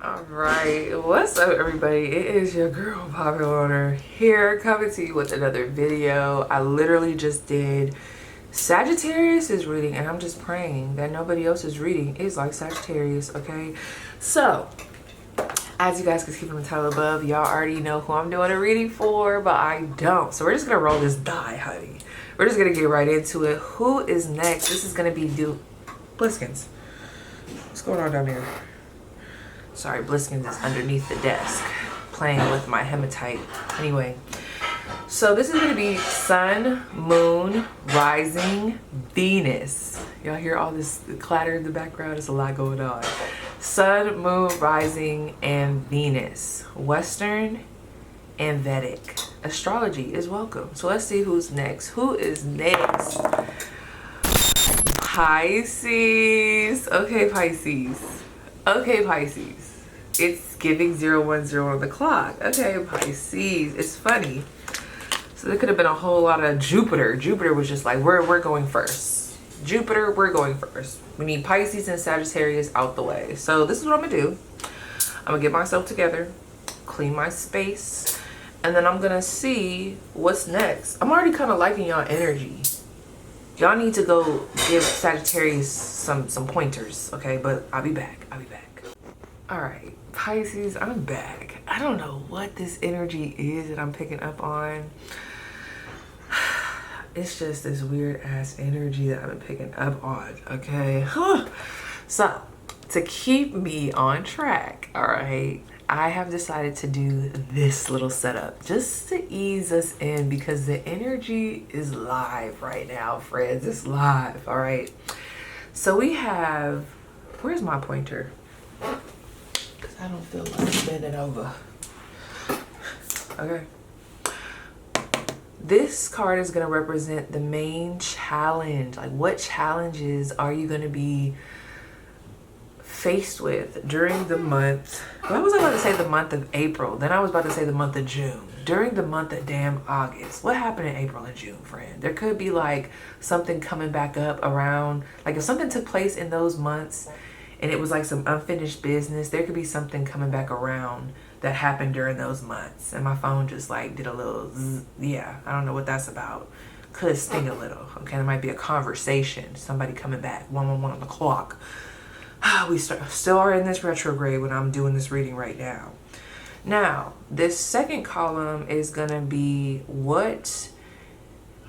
Alright, what's up everybody? It is your girl Popular here, coming to you with another video. I literally just did Sagittarius is reading, and I'm just praying that nobody else's reading is like Sagittarius, okay? So, as you guys can see from the title above, y'all already know who I'm doing a reading for, but I don't. So we're just gonna roll this die, honey. We're just gonna get right into it. Who is next? This is gonna be Bliskins. What's going on down there? Sorry, Bliskins is underneath the desk playing with my hematite. Anyway, so this is going to be Sun, Moon, Rising, Venus. Y'all hear all this clatter in the background? There's a lot going on. Sun, Moon, Rising, and Venus. Western and Vedic. Astrology is welcome. So let's see who's next. Who is next? Pisces. Okay, Pisces. Okay, Pisces. It's giving 010 on the clock. Okay, Pisces. It's funny. So there could have been a whole lot of Jupiter. Jupiter was just like, we're going first. Jupiter, we're going first. We need Pisces and Sagittarius out the way. So this is what I'm gonna do. I'm gonna get myself together, clean my space, and then I'm gonna see what's next. I'm already kind of liking y'all energy. Y'all need to go give Sagittarius some pointers, okay? But I'll be back. I'll be back. All right, Pisces, I'm back. I don't know what this energy is that I'm picking up on. It's just this weird ass energy that I've been picking up on, okay? So, to keep me on track, all right, I have decided to do this little setup just to ease us in because the energy is live right now, friends. It's live, all right? So we have, where's my pointer? Because I don't feel like bending over. Okay. This card is going to represent the main challenge. Like, what challenges are you going to be faced with during the month? Well, I was about to say the month of April. Then I was about to say the month of June. During the month of damn August. What happened in April and June, friend? There could be like something coming back up around, like if something took place in those months and it was like some unfinished business, there could be something coming back around that happened during those months. And my phone just like did a little zzz. Yeah, I don't know what that's about. Could sting a little. Okay, there might be a conversation. Somebody coming back. 111 on the clock. We still are in this retrograde when I'm doing this reading right now. Now, this second column is going to be what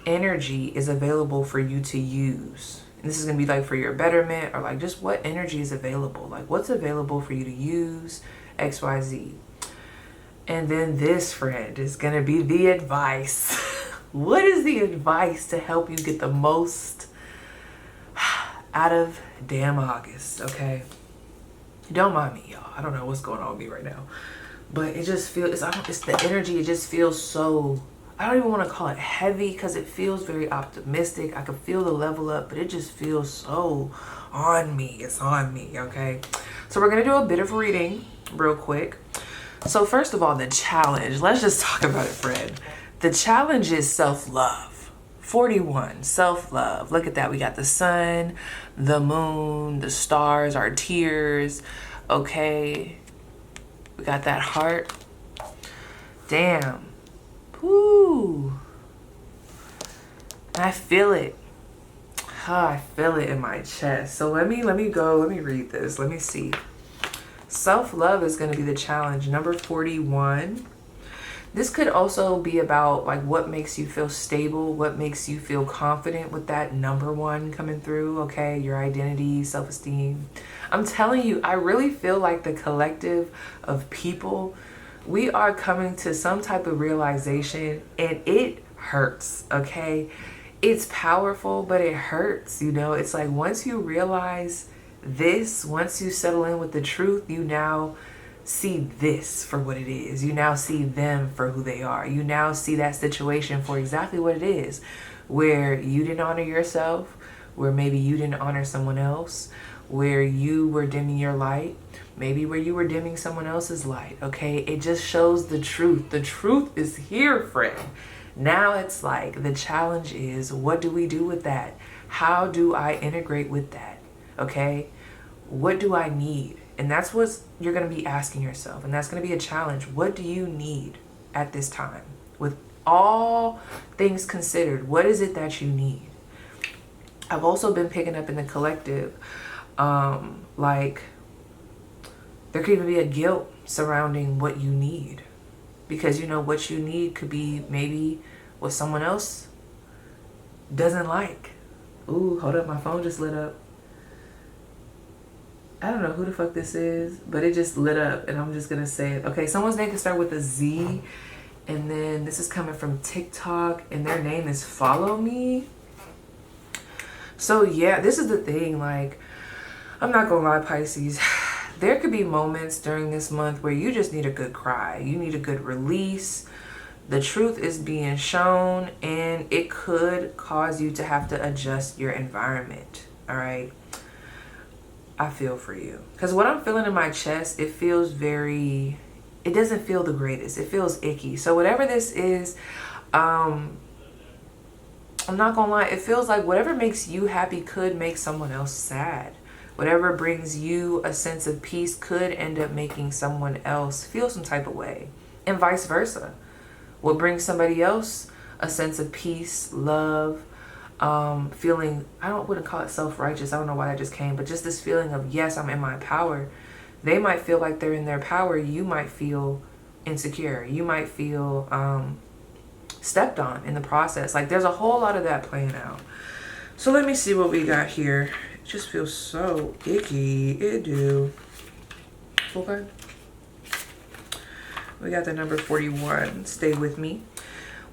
energy is available for you to use. And this is going to be like for your betterment, or like just what energy is available. Like what's available for you to use, XYZ. And then this, friend, is going to be the advice. What is the advice to help you get the most out of damn August, okay? Don't mind me, y'all. I don't know what's going on with me right now. But it just feels, it's the energy, it just feels so, I don't even want to call it heavy because it feels very optimistic. I can feel the level up, but it just feels so on me. It's on me, okay? So we're going to do a bit of reading real quick. So first of all, the challenge. Let's just talk about it, friend. The challenge is self-love. 41, self-love. Look at that. We got the sun, the moon, the stars, our tears. Okay. We got that heart. Damn. Woo. I feel it. I feel it in my chest. So let me read this. Let me see. Self-love is going to be the challenge. Number 41. This could also be about like what makes you feel stable, what makes you feel confident with that number 1 coming through, okay? Your identity, self-esteem. I'm telling you, I really feel like the collective of people, we are coming to some type of realization, and it hurts, okay? It's powerful, but it hurts, you know? It's like once you realize this, once you settle in with the truth, you now see this for what it is. You now see them for who they are. You now see that situation for exactly what it is, where you didn't honor yourself, where maybe you didn't honor someone else, where you were dimming your light, maybe where you were dimming someone else's light, okay? It just shows the truth. The truth is here, friend. Now it's like the challenge is, what do we do with that? How do I integrate with that, okay? What do I need? And that's what you're going to be asking yourself. And that's going to be a challenge. What do you need at this time? With all things considered, what is it that you need? I've also been picking up in the collective, like there could even be a guilt surrounding what you need. Because, you know, what you need could be maybe what someone else doesn't like. Ooh, hold up, my phone just lit up. I don't know who the fuck this is, but it just lit up, and I'm just gonna say it. Okay, someone's name can start with a Z, and then this is coming from TikTok, and their name is Follow Me. So yeah, this is the thing, like, I'm not gonna lie, Pisces. There could be moments during this month where you just need a good cry. You need a good release. The truth is being shown, and it could cause you to have to adjust your environment. All right. I feel for you. Because what I'm feeling in my chest, it feels very, it doesn't feel the greatest. It feels icky. So whatever this is, I'm not gonna lie, it feels like whatever makes you happy could make someone else sad. Whatever brings you a sense of peace could end up making someone else feel some type of way, and vice versa. What brings somebody else a sense of peace, love, feeling, wouldn't call it self-righteous, I don't know why that just came, but just this feeling of, yes, I'm in my power. They might feel like they're in their power. You might feel insecure. You might feel stepped on in the process. Like, there's a whole lot of that playing out. So let me see what we got here. It just feels so icky. It do. Okay. We got the number 41. Stay with me.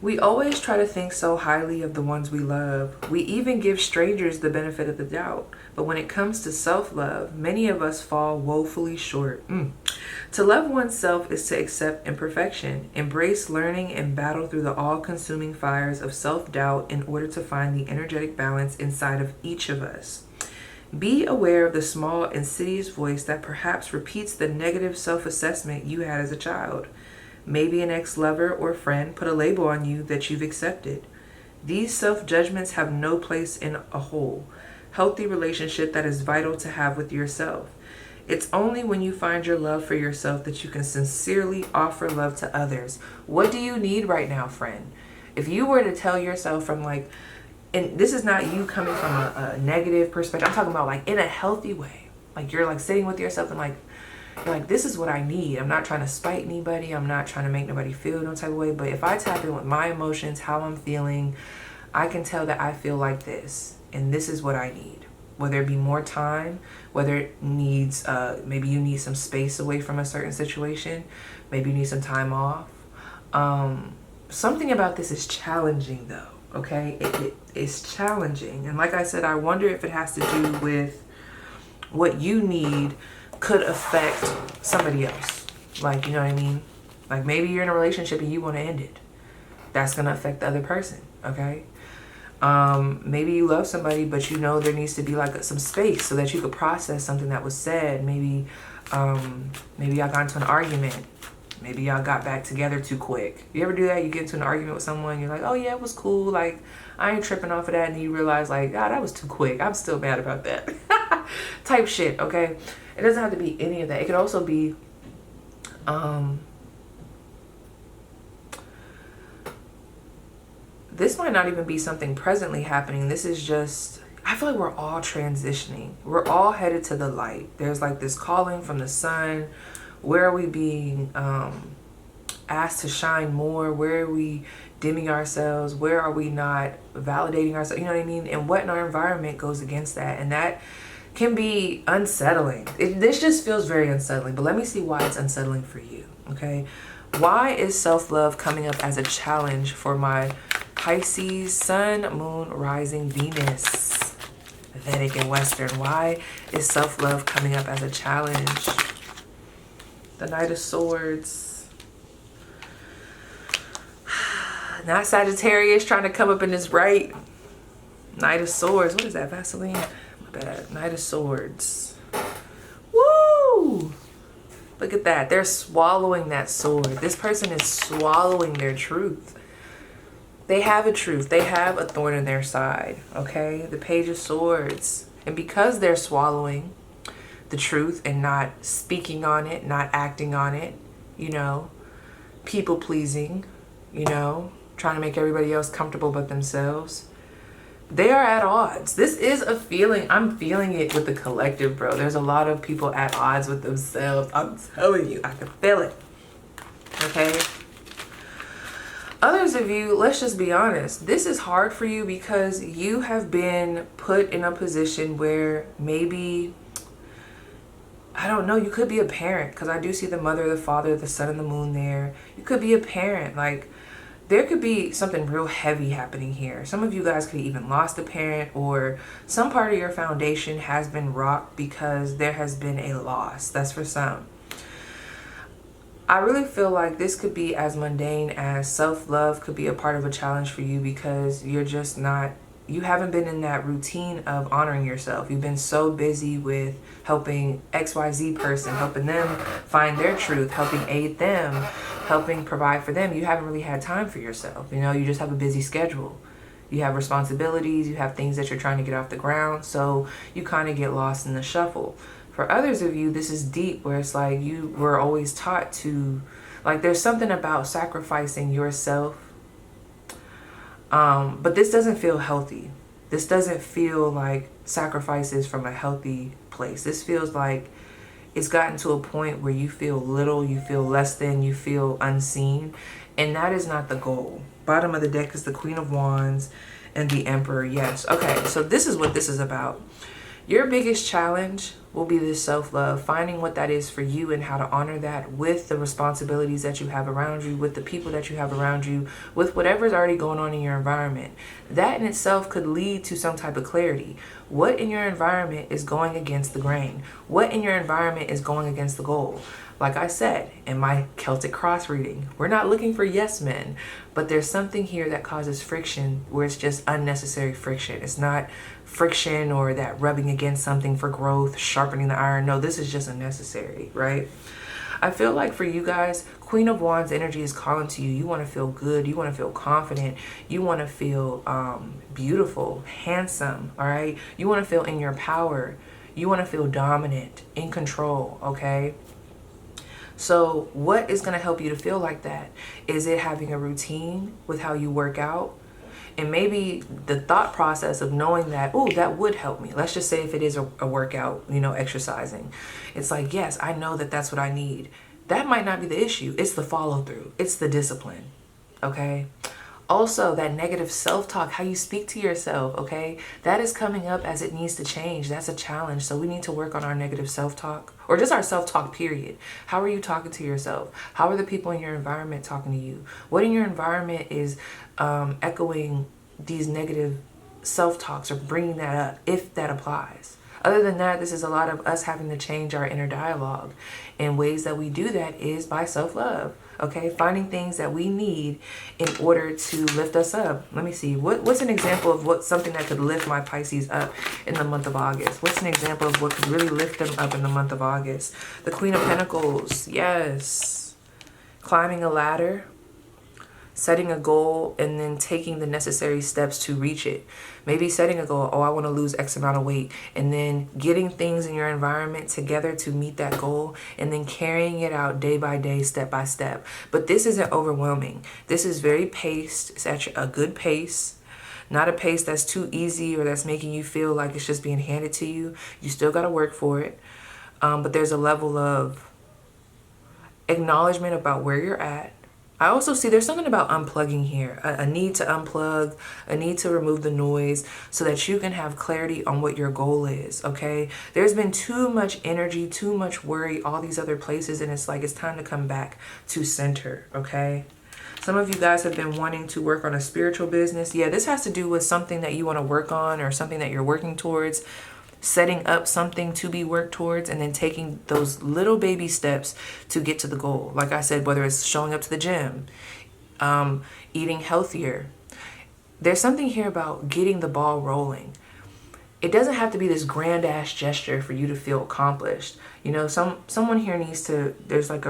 We always try to think so highly of the ones we love. We even give strangers the benefit of the doubt. But when it comes to self-love, many of us fall woefully short. To love oneself is to accept imperfection, embrace learning, and battle through the all-consuming fires of self-doubt in order to find the energetic balance inside of each of us. Be aware of the small, insidious voice that perhaps repeats the negative self-assessment you had as a child. Maybe an ex-lover or friend put a label on you that you've accepted. These self-judgments have no place in a whole, healthy relationship that is vital to have with yourself. It's only when you find your love for yourself that you can sincerely offer love to others. What do you need right now, friend? If you were to tell yourself from like, and this is not you coming from a negative perspective, I'm talking about like in a healthy way. Like you're like sitting with yourself and like, you're like, this is what I need. I'm not trying to spite anybody. I'm not trying to make nobody feel no type of way. But if I tap in with my emotions, how I'm feeling, I can tell that I feel like this. And this is what I need. Whether it be more time, whether it needs, maybe you need some space away from a certain situation. Maybe you need some time off. Something about this is challenging though, okay? It is challenging. And like I said, I wonder if it has to do with what you need could affect somebody else. Like, you know what I mean? Like maybe you're in a relationship and you want to end it. That's going to affect the other person, okay? Maybe you love somebody, but you know there needs to be like some space so that you could process something that was said. Maybe y'all got into an argument. Maybe y'all got back together too quick. You ever do that? You get into an argument with someone, you're like, oh yeah, it was cool. Like, I ain't tripping off of that. And you realize like, God, that was too quick. I'm still mad about that. Type shit, okay? It doesn't have to be any of that. It could also be, this might not even be something presently happening. This is just, I feel like we're all transitioning. We're all headed to the light. There's like this calling from the sun. Where are we being asked to shine more? Where are we dimming ourselves? Where are we not validating ourselves? You know what I mean? And what in our environment goes against that? And that can be unsettling. This just feels very unsettling. But let me see why it's unsettling for you, okay? Why is self-love coming up as a challenge for my Pisces, Sun, Moon, Rising, Venus, Vedic and Western? Why is self-love coming up as a challenge? The Knight of Swords. Not Sagittarius trying to come up in this right. Knight of Swords. What is that, Vaseline? My bad. Knight of Swords. Woo! Look at that. They're swallowing that sword. This person is swallowing their truth. They have a truth. They have a thorn in their side. Okay? The Page of Swords. And because they're swallowing, the truth and not speaking on it, not acting on it, you know, people pleasing, you know, trying to make everybody else comfortable but themselves. They are at odds. This is a feeling. I'm feeling it with the collective, bro. There's a lot of people at odds with themselves. I'm telling you, I can feel it. Okay? Others of you, let's just be honest. This is hard for you because you have been put in a position where maybe, I don't know, you could be a parent, because I do see the mother, the father, the sun and the moon there. You could be a parent. Like, there could be something real heavy happening here. Some of you guys could have even lost a parent, or some part of your foundation has been rocked because there has been a loss. That's for some. I really feel like this could be as mundane as self-love could be a part of a challenge for you, because you're just not, you haven't been in that routine of honoring yourself. You've been so busy with helping XYZ person, helping them find their truth, helping aid them, helping provide for them. You haven't really had time for yourself. You know, you just have a busy schedule. You have responsibilities, you have things that you're trying to get off the ground, so you kind of get lost in the shuffle. For others of you, this is deep, where it's like you were always taught to, like, there's something about sacrificing yourself. But this doesn't feel healthy. This doesn't feel like sacrifices from a healthy place. This feels like it's gotten to a point where you feel little, you feel less than, you feel unseen. And that is not the goal. Bottom of the deck is the Queen of Wands and the Emperor. Yes. Okay, so this is what this is about. Your biggest challenge will be this self-love, finding what that is for you and how to honor that with the responsibilities that you have around you, with the people that you have around you, with whatever's already going on in your environment. That in itself could lead to some type of clarity. What in your environment is going against the grain? What in your environment is going against the goal? Like I said in my Celtic cross reading, we're not looking for yes men, but there's something here that causes friction where it's just unnecessary friction. It's not friction or that rubbing against something for growth, sharpening the iron. No, this is just unnecessary, right? I feel like for you guys, Queen of Wands energy is calling to you. You want to feel good. You want to feel confident. You want to feel beautiful, handsome, all right? You want to feel in your power. You want to feel dominant, in control, okay? So what is going to help you to feel like that? Is it having a routine with how you work out? And maybe the thought process of knowing that, oh, that would help me. Let's just say if it is a workout, you know, exercising. It's like, yes, I know that that's what I need. That might not be the issue. It's the follow through. It's the discipline. Okay. Also, that negative self-talk, how you speak to yourself, okay? That is coming up as it needs to change. That's a challenge. So we need to work on our negative self-talk, or just our self-talk, period. How are you talking to yourself? How are the people in your environment talking to you? What in your environment is echoing these negative self-talks or bringing that up, if that applies? Other than that, this is a lot of us having to change our inner dialogue. And ways that we do that is by self-love. Okay, finding things that we need in order to lift us up. Let me see. What's an example of something that could lift my Pisces up in the month of August? What's an example of what could really lift them up in the month of August? The Queen of Pentacles. Yes. Climbing a ladder, setting a goal, and then taking the necessary steps to reach it. Maybe setting a goal, oh, I want to lose X amount of weight, and then getting things in your environment together to meet that goal, and then carrying it out day by day, step by step. But this isn't overwhelming. This is very paced. It's at a good pace, not a pace that's too easy or that's making you feel like it's just being handed to you. You still got to work for it. But there's a level of acknowledgement about where you're at. I also see there's something about unplugging here, a need to unplug, a need to remove the noise so that you can have clarity on what your goal is, okay? There's been too much energy, too much worry, all these other places, and it's like it's time to come back to center, okay? Some of you guys have been wanting to work on a spiritual business. Yeah, this has to do with something that you want to work on or something that you're working towards. Setting up something to be worked towards and then taking those little baby steps to get to the goal. Like I said, whether it's showing up to the gym, eating healthier. There's something here about getting the ball rolling. It doesn't have to be this grand ass gesture for you to feel accomplished. You know, someone here needs to, there's like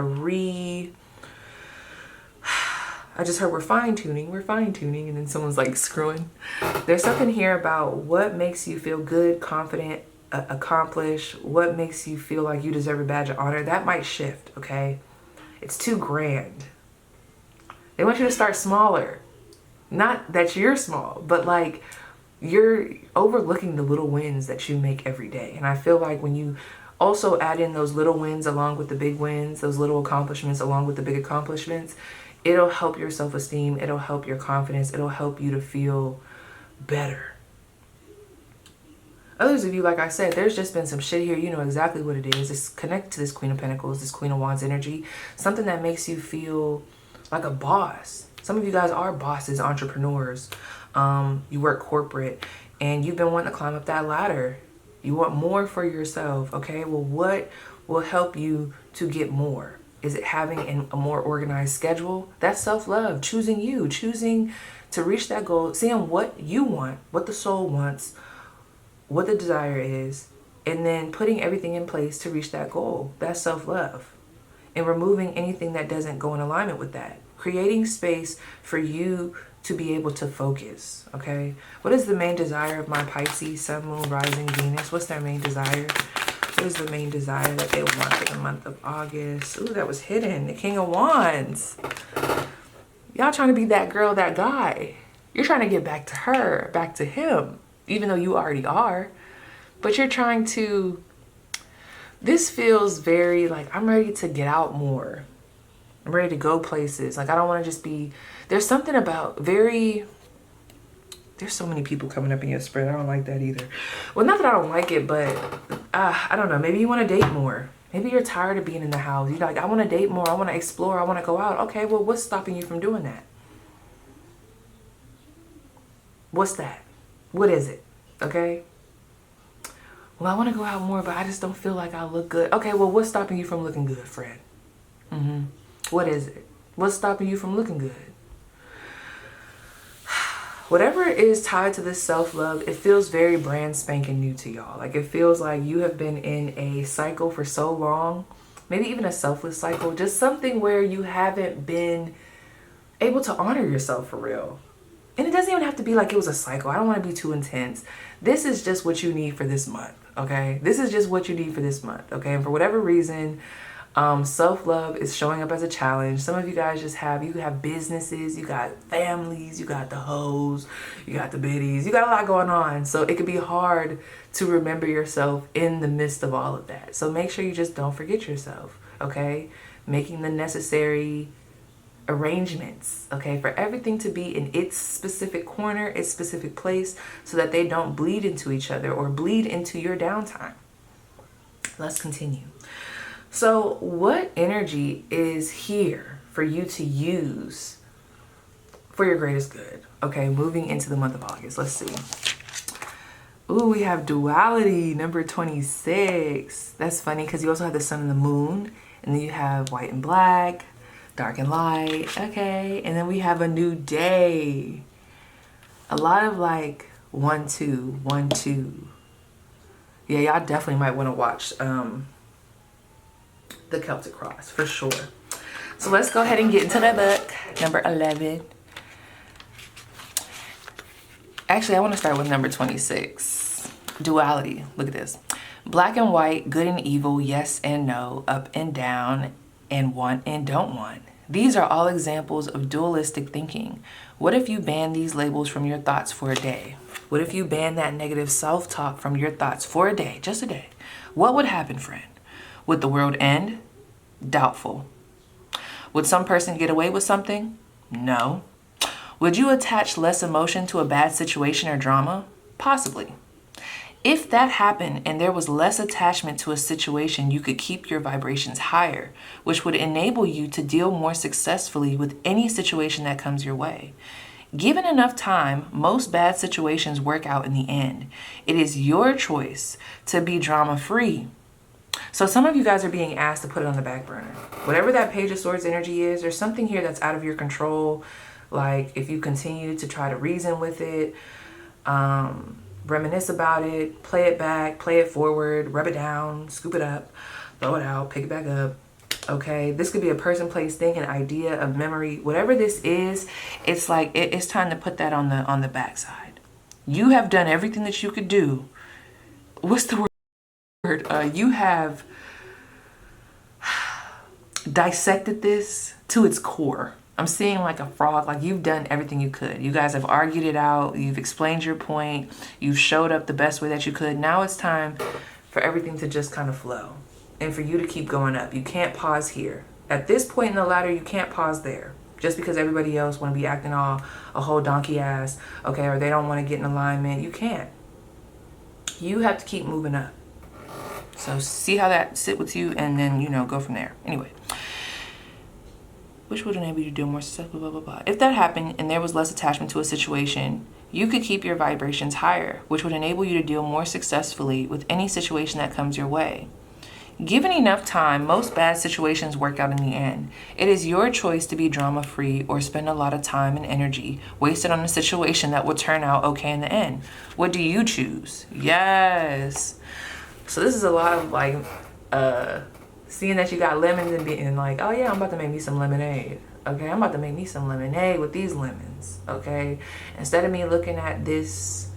I just heard we're fine-tuning, and then someone's like screwing. There's something here about what makes you feel good, confident, accomplish, what makes you feel like you deserve a badge of honor, that might shift, okay? It's too grand. They want you to start smaller. Not that you're small, but like you're overlooking the little wins that you make every day. And I feel like when you also add in those little wins along with the big wins, those little accomplishments along with the big accomplishments, it'll help your self-esteem, it'll help your confidence, it'll help you to feel better. Others of you, like I said, there's just been some shit here. You know exactly what it is. It's connected to this Queen of Pentacles, this Queen of Wands energy. Something that makes you feel like a boss. Some of you guys are bosses, entrepreneurs. You work corporate and you've been wanting to climb up that ladder. You want more for yourself, okay? Well, what will help you to get more? Is it having a more organized schedule? That's self-love, choosing you, choosing to reach that goal, seeing what you want, what the soul wants, what the desire is, and then putting everything in place to reach that goal. That's self-love. And removing anything that doesn't go in alignment with that. Creating space for you to be able to focus, okay? What is the main desire of my Pisces, Sun, Moon, Rising, Venus? What's their main desire? What is the main desire that they want for the month of August? Ooh, that was hidden. The King of Wands. Y'all trying to be that girl, that guy. You're trying to get back to her, back to him, even though you already are. But you're trying to... This feels very like, I'm ready to get out more. I'm ready to go places. Like, I don't want to just be... There's something about very... There's so many people coming up in your spirit. I don't like that either. Well, not that I don't like it, but I don't know. Maybe you want to date more. Maybe you're tired of being in the house. You're like, I want to date more. I want to explore. I want to go out. Okay, well, what's stopping you from doing that? What's that? What is it? Okay? Well, I want to go out more, but I just don't feel like I look good. Okay, well, what's stopping you from looking good, friend? What is it? What's stopping you from looking good? Whatever is tied to this self-love, it feels very brand spanking new to y'all. Like, it feels like you have been in a cycle for so long, maybe even a selfless cycle, just something where you haven't been able to honor yourself for real. And it doesn't even have to be like it was a cycle. I don't want to be too intense. This is just what you need for this month, okay? This is just what you need for this month, okay? And for whatever reason, self-love is showing up as a challenge. Some of you guys just have businesses, you got families, you got the hoes, you got the biddies, you got a lot going on. So it could be hard to remember yourself in the midst of all of that. So make sure you just don't forget yourself, okay? Making the necessary arrangements, okay, for everything to be in its specific corner, its specific place, so that they don't bleed into each other or bleed into your downtime. Let's continue. So what energy is here for you to use for your greatest good? Okay, moving into the month of August. Let's see. Ooh, we have Duality, number 26. That's funny because you also have the sun and the moon. And then you have white and black, dark and light. Okay, and then we have a new day. A lot of like 1, 2, 1, 2. Yeah, y'all definitely might want to watch the Celtic Cross for sure. So let's go ahead and get into the book, number 11. Actually, I want to start with number 26. Duality. Look at this. Black and white, good and evil, yes and no, up and down, and want and don't want. These are all examples of dualistic thinking. What if you ban these labels from your thoughts for a day? What if you ban that negative self-talk from your thoughts for a day, just a day? What would happen, friend? Would the world end? Doubtful. Would some person get away with something? No. Would you attach less emotion to a bad situation or drama? Possibly. If that happened and there was less attachment to a situation, you could keep your vibrations higher, which would enable you to deal more successfully with any situation that comes your way. Given enough time, most bad situations work out in the end. It is your choice to be drama-free. So some of you guys are being asked to put it on the back burner. Whatever that Page of Swords energy is, there's something here that's out of your control. Like if you continue to try to reason with it, reminisce about it, play it back, play it forward, rub it down, scoop it up, throw it out, pick it back up. Okay, this could be a person, place, thing, an idea, a memory, whatever this is. It's like it's time to put that on the backside. You have done everything that you could do. What's the word? You have dissected this to its core. I'm seeing like a frog, like you've done everything you could. You guys have argued it out. You've explained your point. You've showed up the best way that you could. Now it's time for everything to just kind of flow and for you to keep going up. You can't pause here. At this point in the ladder, you can't pause there. Just because everybody else want to be acting all a whole donkey ass, okay, or they don't want to get in alignment. You can't. You have to keep moving up. So see how that sit with you and then, you know, go from there. Anyway. Which would enable you to deal more successfully, blah, blah, blah. If that happened and there was less attachment to a situation, you could keep your vibrations higher, which would enable you to deal more successfully with any situation that comes your way. Given enough time, most bad situations work out in the end. It is your choice to be drama-free or spend a lot of time and energy wasted on a situation that will turn out okay in the end. What do you choose? Yes. So this is a lot of like, seeing that you got lemons and being like, oh yeah, I'm about to make me some lemonade. Okay, I'm about to make me some lemonade with these lemons. Okay, instead of me looking at this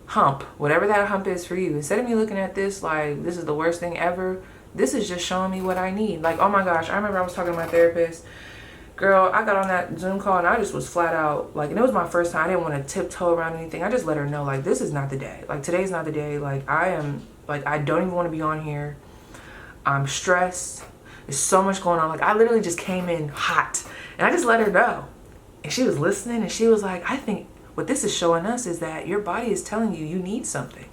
hump, whatever that hump is for you, instead of me looking at this like this is the worst thing ever, this is just showing me what I need. Like, oh my gosh, I remember I was talking to my therapist. Girl, I got on that Zoom call and I just was flat out like, and it was my first time. I didn't want to tiptoe around anything. I just let her know like, this is not the day. Like, today's not the day. Like, I don't even want to be on here. I'm stressed. There's so much going on. Like, I literally just came in hot and I just let her know. And she was listening and she was like, I think what this is showing us is that your body is telling you you need something.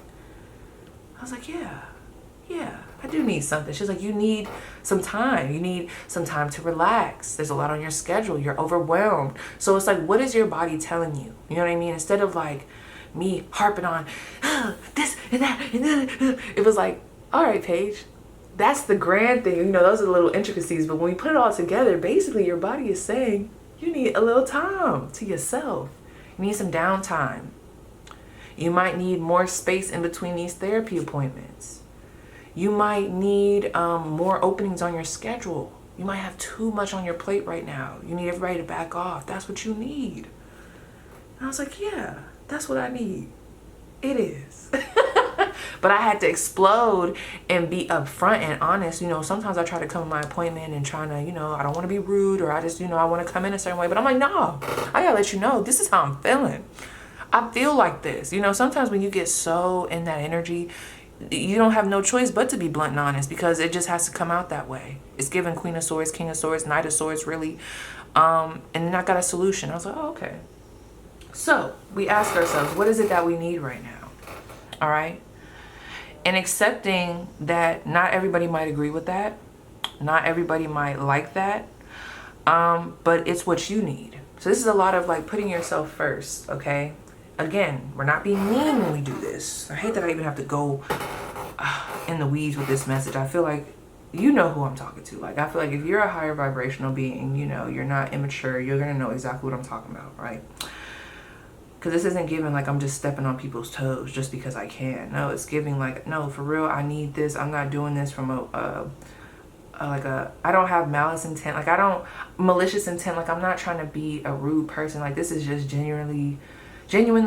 I was like, yeah, I do need something. She was like, you need some time. You need some time to relax. There's a lot on your schedule. You're overwhelmed. So it's like, what is your body telling you? You know what I mean? Instead of like me harping on this and that and that, it was like, all right, Paige, that's the grand thing. You know, those are the little intricacies. But when we put it all together, basically your body is saying you need a little time to yourself. You need some downtime. You might need more space in between these therapy appointments. You might need more openings on your schedule. You might have too much on your plate right now. You need everybody to back off. That's what you need. And I was like, yeah, that's what I need. It is. But I had to explode and be upfront and honest. You know, sometimes I try to come to my appointment and trying to, you know, I don't want to be rude or I just, you know, I want to come in a certain way. But I'm like, no, I gotta let you know, this is how I'm feeling. I feel like this. You know, sometimes when you get so in that energy, you don't have no choice but to be blunt and honest because it just has to come out that way. It's given Queen of Swords, King of Swords, Knight of Swords, really. And then I got a solution. I was like, oh, okay. So we ask ourselves, what is it that we need right now? All right. And accepting that not everybody might agree with that. Not everybody might like that. But it's what you need. So this is a lot of like putting yourself first. Okay. Again, we're not being mean when we do this. I hate that I even have to go in the weeds with this message. I feel like you know who I'm talking to. Like, I feel like if you're a higher vibrational being, you know, you're not immature, you're going to know exactly what I'm talking about, right? Because this isn't giving like I'm just stepping on people's toes just because I can. No, it's giving like, no, for real, I need this. I'm not doing this from I don't have malice intent. Like, I don't, malicious intent. Like, I'm not trying to be a rude person. Like, this is just genuinely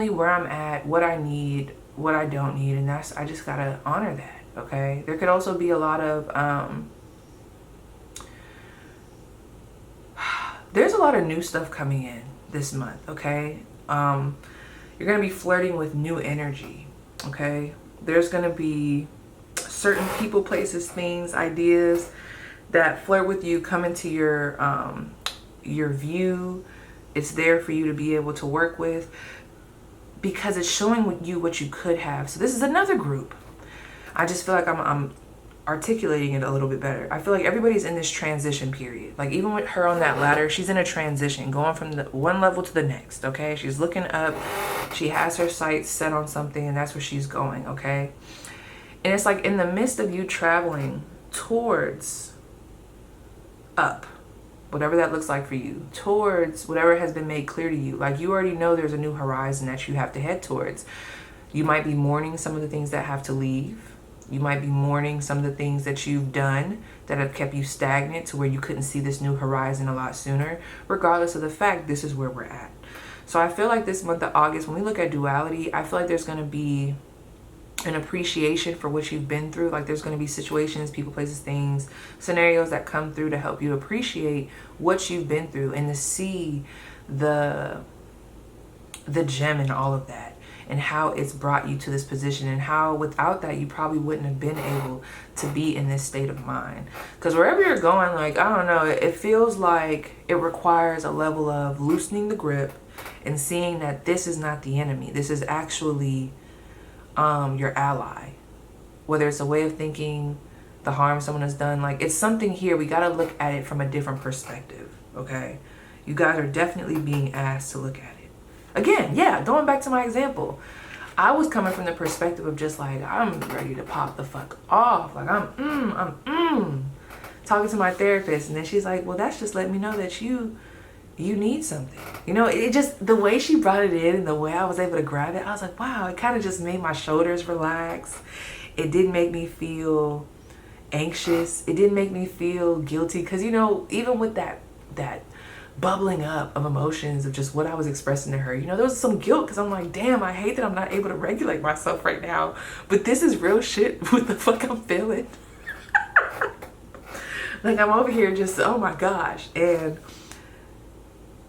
where I'm at, what I need, what I don't need. And that's, I just got to honor that. Okay. There could also be a lot of, there's a lot of new stuff coming in this month. Okay. You're going to be flirting with new energy. Okay. There's going to be certain people, places, things, ideas that flirt with you, come into your view. It's there for you to be able to work with because it's showing you what you could have. So this is another group. I just feel like I'm articulating it a little bit better. I feel like everybody's in this transition period. Like, even with her on that ladder, she's in a transition, going from the one level to the next. Okay. She's looking up. She has her sights set on something and that's where she's going. Okay. And it's like in the midst of you traveling towards up, whatever that looks like for you, towards whatever has been made clear to you. Like, you already know there's a new horizon that you have to head towards. You might be mourning some of the things that have to leave. You might be mourning some of the things that you've done that have kept you stagnant to where you couldn't see this new horizon a lot sooner. Regardless of the fact, this is where we're at. So I feel like this month of August, when we look at duality, I feel like there's going to be an appreciation for what you've been through. Like there's going to be situations, people, places, things, scenarios that come through to help you appreciate what you've been through and to see the gem in all of that and how it's brought you to this position, and how without that you probably wouldn't have been able to be in this state of mind. Because wherever you're going, like, I don't know, it feels like it requires a level of loosening the grip and seeing that this is not the enemy. This is actually your ally. Whether it's a way of thinking, the harm someone has done, like it's something here. We got to look at it from a different perspective. Okay, you guys are definitely being asked to look at it again. Yeah, going back to my example, I was coming from the perspective of just like, I'm ready to pop the fuck off. Like I'm talking to my therapist, and then she's like, well, that's just letting me know that you need something. You know, it just, the way she brought it in and the way I was able to grab it, I was like, wow, it kind of just made my shoulders relax. It didn't make me feel anxious. It didn't make me feel guilty. Because, you know, even with that bubbling up of emotions of just what I was expressing to her, you know, there was some guilt because I'm like, damn, I hate that I'm not able to regulate myself right now. But this is real shit. What the fuck I'm feeling. Like I'm over here just, oh my gosh. And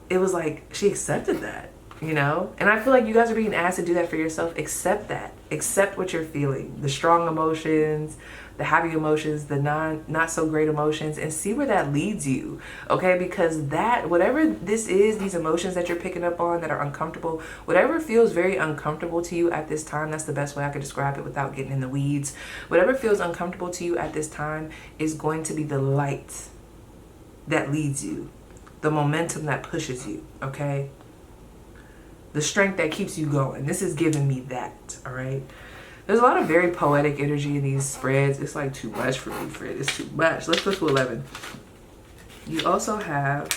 it was like she accepted that, you know? And I feel like you guys are being asked to do that for yourself. Accept that. Accept what you're feeling. The strong emotions, the happy emotions, the not so great emotions, and see where that leads you, okay? Because that, whatever this is, these emotions that you're picking up on that are uncomfortable, whatever feels very uncomfortable to you at this time, that's the best way I could describe it without getting in the weeds. Whatever feels uncomfortable to you at this time is going to be the light that leads you. The momentum that pushes you, okay? The strength that keeps you going. This is giving me that, all right? There's a lot of very poetic energy in these spreads. It's like too much for me, Fred. It's too much. Let's go to 11. You also have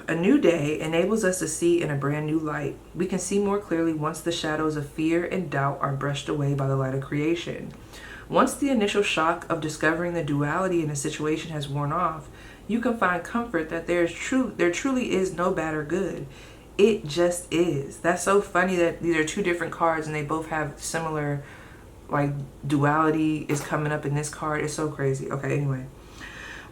a new day enables us to see in a brand new light. We can see more clearly once the shadows of fear and doubt are brushed away by the light of creation. Once the initial shock of discovering the duality in a situation has worn off, you can find comfort that there truly is no bad or good. It just is. That's so funny that these are two different cards and they both have similar, like, duality is coming up in this card. It's so crazy. Okay, anyway.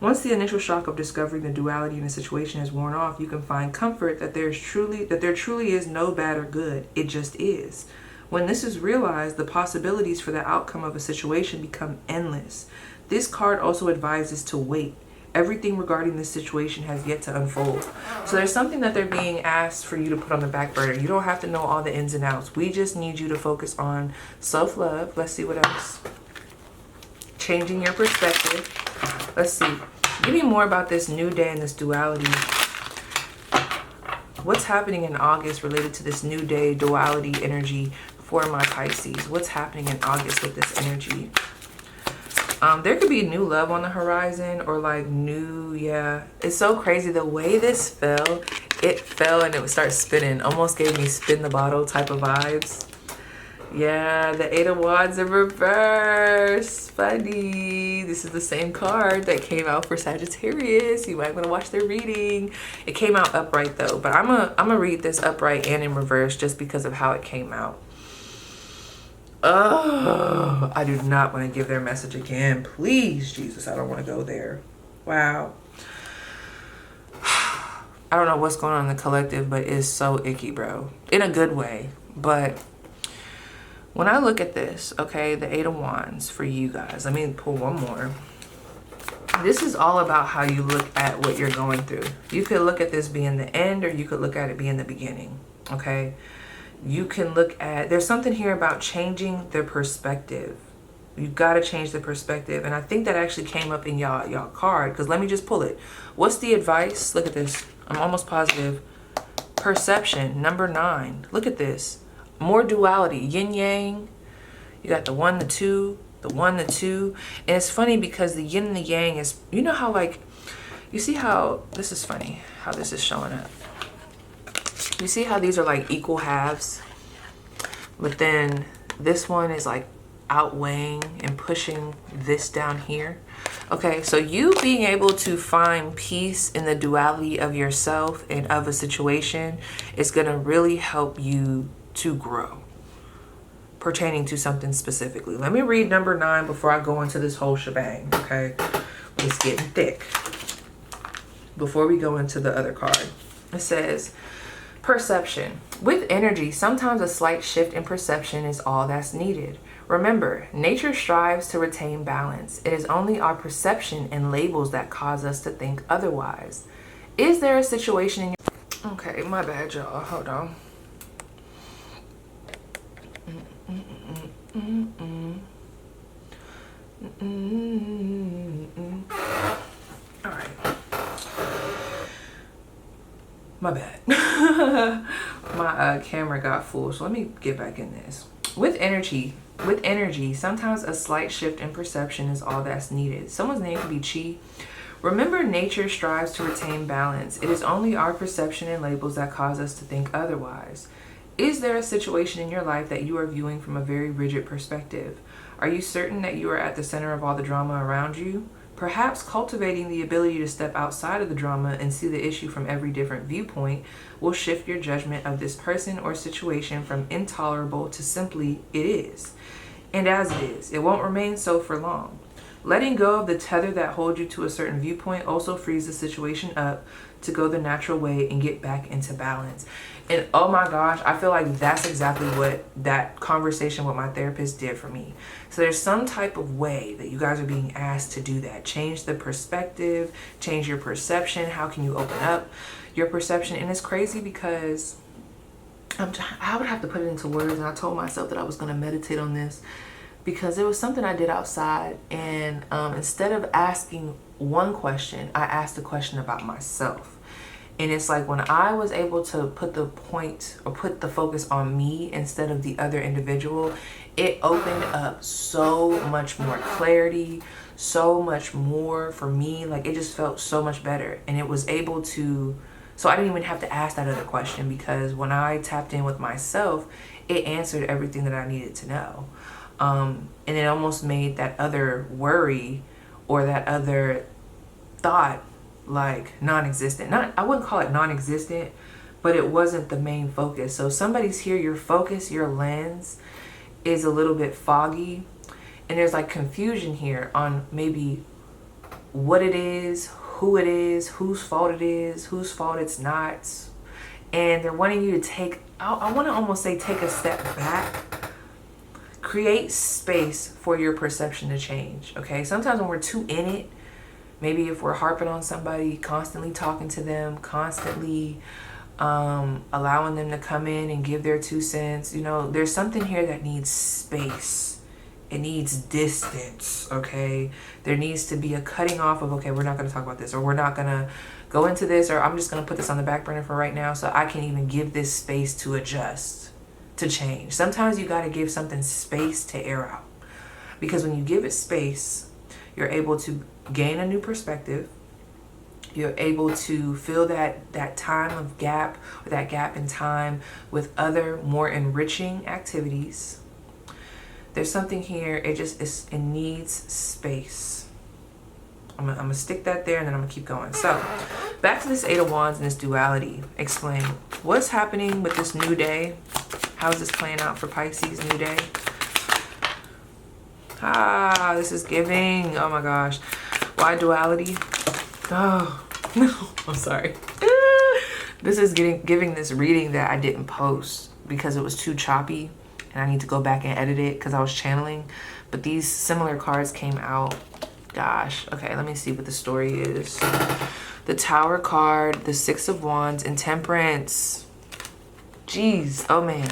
Once the initial shock of discovering the duality in a situation has worn off, you can find comfort that there truly is no bad or good. It just is. When this is realized, the possibilities for the outcome of a situation become endless. This card also advises to wait. Everything regarding this situation has yet to unfold. So there's something that they're being asked for you to put on the back burner. You don't have to know all the ins and outs. We just need you to focus on self-love. Let's see what else. Changing your perspective. Let's see. Give me more about this new day and this duality. What's happening in August related to this new day duality energy for my Pisces? What's happening in August with this energy? There could be new love on the horizon, or like new, yeah. It's so crazy the way this fell. It fell and it would start spinning. Almost gave me spin the bottle type of vibes. Yeah, the 8 of Wands in reverse. Funny. This is the same card that came out for Sagittarius. You might want to watch their reading. It came out upright though, but I'm gonna read this upright and in reverse just because of how it came out. Oh, I do not want to give their message again. Please, Jesus, I don't want to go there. Wow. I don't know what's going on in the collective, but it's so icky, bro. In a good way. But when I look at this, okay, the 8 of Wands for you guys. Let me pull one more. This is all about how you look at what you're going through. You could look at this being the end, or you could look at it being the beginning, okay? You can look at, there's something here about changing the perspective. You've got to change the perspective. And I think that actually came up in y'all card, because let me just pull it. What's the advice? Look at this. I'm almost positive. Perception, number 9. Look at this. More duality, yin yang. You got the 1, the 2, the 1, the 2. And it's funny because the yin and the yang is, you know how, like, you see how, this is funny, how this is showing up. You see how these are like equal halves, but then this one is like outweighing and pushing this down here. Okay, so you being able to find peace in the duality of yourself and of a situation is going to really help you to grow. pertaining to something specifically. Let me read number 9 before I go into this whole shebang, okay? It's getting thick. Before we go into the other card, it says, perception. With energy, sometimes a slight shift in perception is all that's needed. Remember, nature strives to retain balance. It is only our perception and labels that cause us to think otherwise. Is there a situation in your... Okay, my bad, y'all. Hold on. All right. My bad. My camera got full, so let me get back in this. With energy, sometimes a slight shift in perception is all that's needed. Someone's name could be Chi. Remember, nature strives to retain balance. It is only our perception and labels that cause us to think otherwise. Is there a situation in your life that you are viewing from a very rigid perspective? Are you certain that you are at the center of all the drama around you? Perhaps cultivating the ability to step outside of the drama and see the issue from every different viewpoint will shift your judgment of this person or situation from intolerable to simply it is. And as it is, it won't remain so for long. Letting go of the tether that holds you to a certain viewpoint also frees the situation up to go the natural way and get back into balance. And oh my gosh, I feel like that's exactly what that conversation with my therapist did for me. So there's some type of way that you guys are being asked to do that. Change the perspective, change your perception. How can you open up your perception? And it's crazy because I would have to put it into words, and I told myself that I was going to meditate on this because it was something I did outside. And instead of asking one question, I asked a question about myself. And it's like when I was able to put the point or put the focus on me instead of the other individual, it opened up so much more clarity, so much more for me. Like it just felt so much better. And it was able to, so I didn't even have to ask that other question because when I tapped in with myself, it answered everything that I needed to know. And it almost made that other worry or that other thought like non-existent. I wouldn't call it non-existent, but it wasn't the main focus. So somebody's here, your focus, your lens is a little bit foggy, and there's like confusion here on maybe what it is, who it is, whose fault it is, whose fault it's not. And they're wanting you to take, I want to almost say take a step back, create space for your perception to change. Okay, sometimes when we're too in it, maybe if we're harping on somebody, constantly talking to them, constantly allowing them to come in and give their 2 cents, you know, there's something here that needs space. It needs distance, okay? There needs to be a cutting off of, okay, we're not going to talk about this, or we're not going to go into this, or I'm just going to put this on the back burner for right now so I can even give this space to adjust, to change. Sometimes you got to give something space to air out, because when you give it space, you're able to gain a new perspective. You're able to fill that time of gap, or that gap in time, with other more enriching activities. There's something here, it needs space. I'm gonna stick that there, and then I'm gonna keep going. So back to this 8 of Wands and this duality. Explain what's happening with this new day. How is this playing out for Pisces new day? This is giving, oh my gosh. Why duality? Oh, no, I'm sorry. This is giving this reading that I didn't post because it was too choppy and I need to go back and edit it because I was channeling. But these similar cards came out. Gosh, okay, let me see what the story is. The Tower card, the 6 of Wands, and Temperance. Jeez, oh man.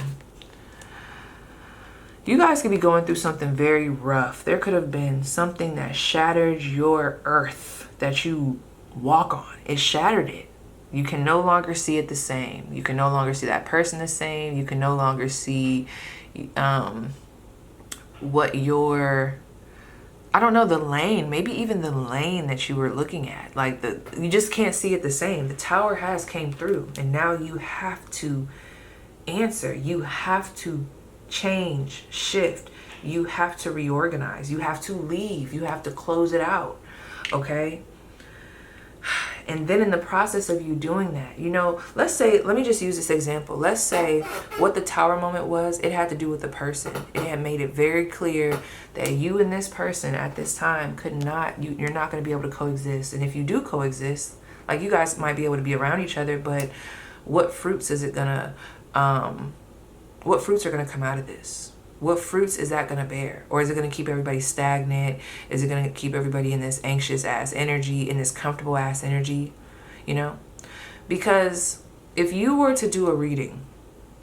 You guys could be going through something very rough. There could have been something that shattered your earth that you walk on. It shattered it. You can no longer see it the same. You can no longer see that person the same. You can no longer see what your, I don't know, the lane, maybe even the lane that you were looking at. Like you just can't see it the same. The Tower has came through, and now you have to answer. You have to change, shift. You have to reorganize. You have to leave. You have to close it out. Okay? And then in the process of you doing that, you know, let's say, let me just use this example. Let's say what the tower moment was, it had to do with the person. It had made it very clear that you and this person at this time could not, you're not going to be able to coexist. And if you do coexist, like you guys might be able to be around each other, but what fruits is it gonna, what fruits are gonna come out of this? What fruits is that gonna bear? Or is it gonna keep everybody stagnant? Is it gonna keep everybody in this anxious ass energy, in this comfortable ass energy, you know? Because if you were to do a reading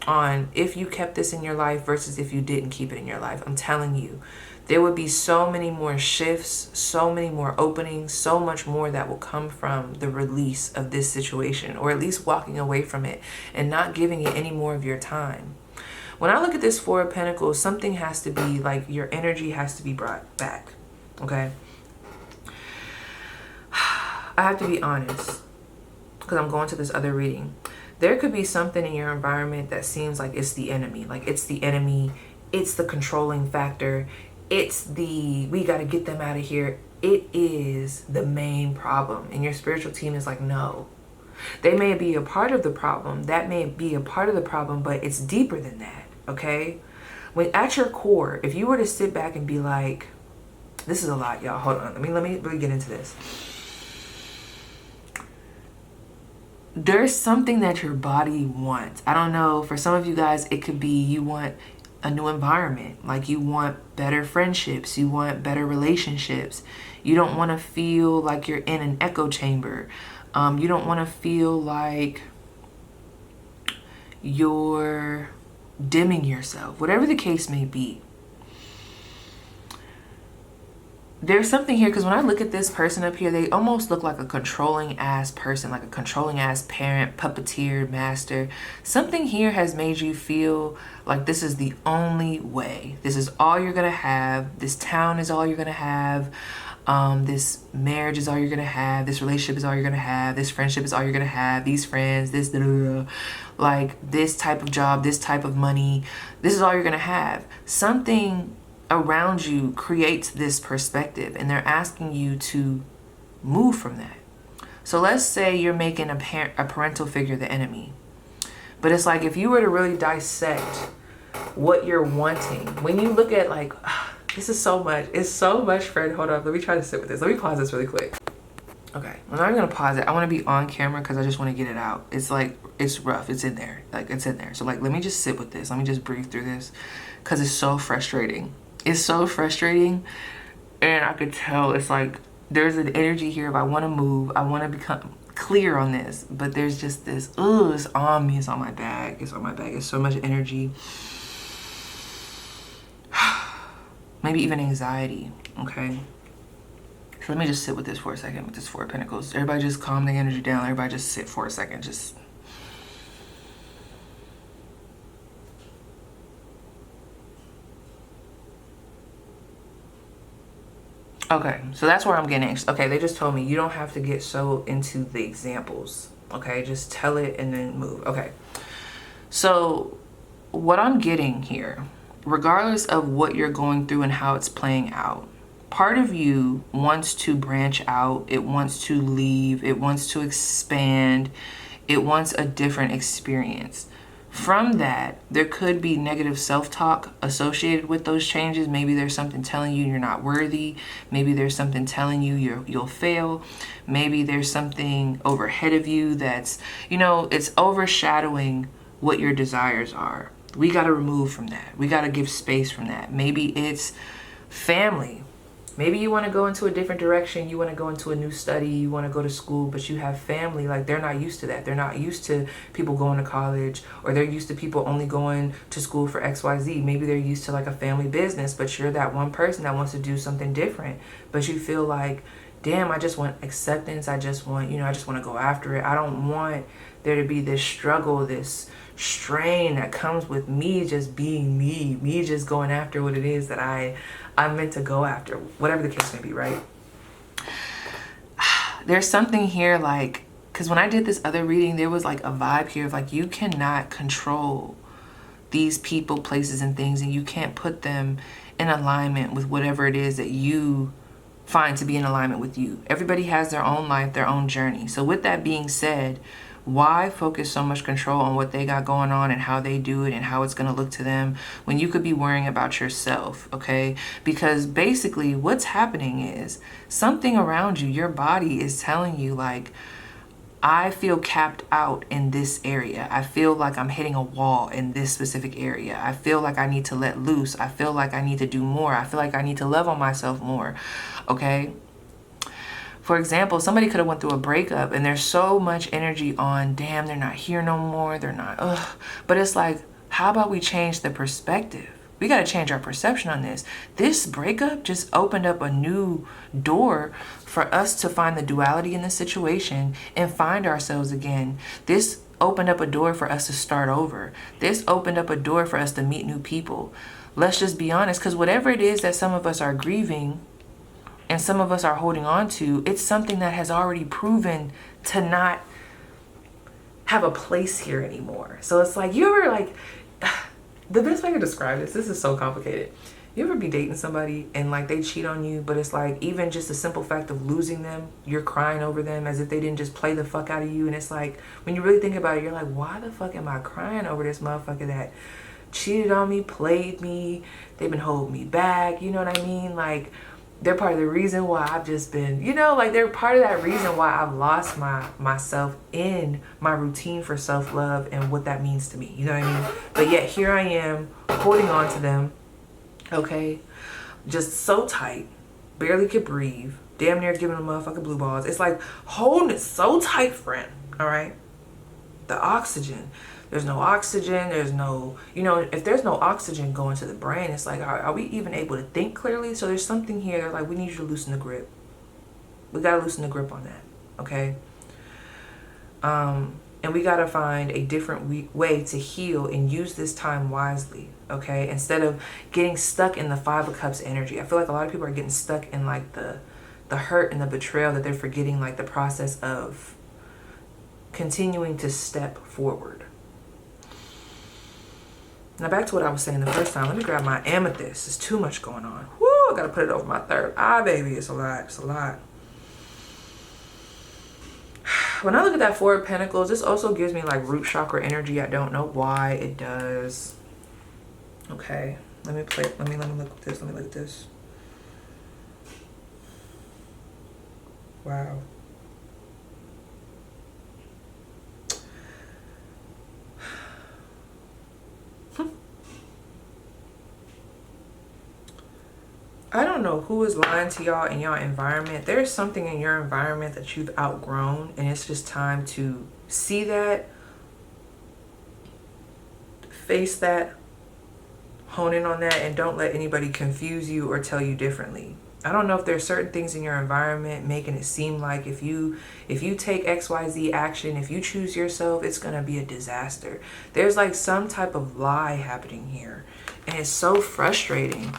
on if you kept this in your life versus if you didn't keep it in your life, I'm telling you, there would be so many more shifts, so many more openings, so much more that will come from the release of this situation, or at least walking away from it and not giving it any more of your time. When I look at this Four of Pentacles, something has to be, like, your energy has to be brought back, okay? I have to be honest, because I'm going to this other reading. There could be something in your environment that seems like it's the enemy. Like, it's the enemy, it's the controlling factor, it's the, we got to get them out of here. It is the main problem. And your spiritual team is like, no. They may be a part of the problem. That may be a part of the problem, but it's deeper than that, okay? When at your core, if you were to sit back and be like, this is a lot, y'all. Hold on. Let me really get into this. There's something that your body wants. I don't know. For some of you guys, it could be you want a new environment. Like, you want better friendships. You want better relationships. You don't want to feel like you're in an echo chamber. You don't want to feel like you're dimming yourself. Whatever the case may be. There's something here, because when I look at this person up here, they almost look like a controlling ass person, like a controlling ass parent, puppeteer, master. Something here has made you feel like this is the only way. This is all you're going to have. This town is all you're going to have. This marriage is all you're going to have. This relationship is all you're going to have. This friendship is all you're going to have. These friends, this, like this type of job, this type of money. This is all you're going to have. Something around you creates this perspective, and they're asking you to move from that. So let's say you're making a parental figure the enemy, but it's like, if you were to really dissect what you're wanting, when you look at, like, this is so much, it's so much, friend. Hold up, let me try to sit with this. Let me pause this really quick. Okay, I'm not even gonna pause it. I want to be on camera because I just want to get it out. It's like, it's rough, it's in there, like it's in there. So like, let me just sit with this, let me just breathe through this, because it's so frustrating. It's so frustrating, and I could tell it's like there's an energy here. If I want to move, I want to become clear on this, but there's just this, it's on me, it's on my back, it's on my back. It's so much energy, maybe even anxiety. Okay, so let me just sit with this for a second, with this Four of Pentacles. Everybody just calm the energy down. Everybody just sit for a second. Just okay, so that's where I'm getting anxious. Okay, they just told me you don't have to get so into the examples. Okay, just tell it and then move. Okay, so what I'm getting here, regardless of what you're going through and how it's playing out, part of you wants to branch out. It wants to leave. It wants to expand. It wants a different experience. From that, there could be negative self-talk associated with those changes. Maybe there's something telling you you're not worthy. Maybe there's something telling you you'll fail. Maybe there's something overhead of you that's, you know, it's overshadowing what your desires are. We got to remove from that. We got to give space from that. Maybe it's family. Maybe you want to go into a different direction. You want to go into a new study. You want to go to school, but you have family. Like, they're not used to that. They're not used to people going to college, or they're used to people only going to school for XYZ. Maybe they're used to like a family business, but you're that one person that wants to do something different. But you feel like, damn, I just want acceptance. I just want, I just want to go after it. I don't want there to be this struggle, this strain that comes with me just being me just going after what it is that I'm meant to go after, whatever the case may be, right? There's something here, like, because when I did this other reading, there was like a vibe here of like, you cannot control these people, places, and things, and you can't put them in alignment with whatever it is that you find to be in alignment with you. Everybody has their own life, their own journey. So with that being said, why focus so much control on what they got going on and how they do it and how it's going to look to them when you could be worrying about yourself, okay? Because basically what's happening is something around you, your body is telling you like, I feel capped out in this area. I feel like I'm hitting a wall in this specific area. I feel like I need to let loose. I feel like I need to do more. I feel like I need to love on myself more, okay? For example, somebody could have went through a breakup and there's so much energy on, damn, they're not here no more. They're not, ugh. But it's like, how about we change the perspective? We got to change our perception on this. This breakup just opened up a new door for us to find the duality in the situation and find ourselves again. This opened up a door for us to start over. This opened up a door for us to meet new people. Let's just be honest, because whatever it is that some of us are grieving and some of us are holding on to, it's something that has already proven to not have a place here anymore. So it's like, you ever like, the best way to describe this is so complicated. You ever be dating somebody and like they cheat on you, but it's like even just the simple fact of losing them, you're crying over them as if they didn't just play the fuck out of you. And it's like, when you really think about it, you're like, why the fuck am I crying over this motherfucker that cheated on me, played me, they've been holding me back, you know what I mean? Like, they're part of the reason why I've just been, you know, like they're part of that reason why I've lost myself in my routine for self-love and what that means to me, you know what I mean? But yet here I am holding on to them, okay? Just so tight, barely could breathe, damn near giving them motherfucking blue balls. It's like holding it so tight, friend, all right? The oxygen. There's no oxygen, there's no, you know, if there's no oxygen going to the brain, it's like, are we even able to think clearly? So there's something here that like, we need you to loosen the grip. We gotta loosen the grip on that, okay? And we gotta find a different way to heal and use this time wisely, okay? Instead of getting stuck in the 5 of Cups energy. I feel like a lot of people are getting stuck in like the hurt and the betrayal, that they're forgetting like the process of continuing to step forward. Now back to what I was saying the first time. Let me grab my amethyst. There's too much going on. Woo! I gotta put it over my third eye, baby. It's a lot. It's a lot. When I look at that 4 of Pentacles, this also gives me like root chakra energy. I don't know why it does. Okay. Let me look at this. Let me look at this. Wow. I don't know who is lying to y'all in your environment. There's something in your environment that you've outgrown, and it's just time to see that, face that, hone in on that, and don't let anybody confuse you or tell you differently. I don't know if there's certain things in your environment making it seem like if you take XYZ action, if you choose yourself, it's gonna be a disaster. There's like some type of lie happening here, and it's so frustrating.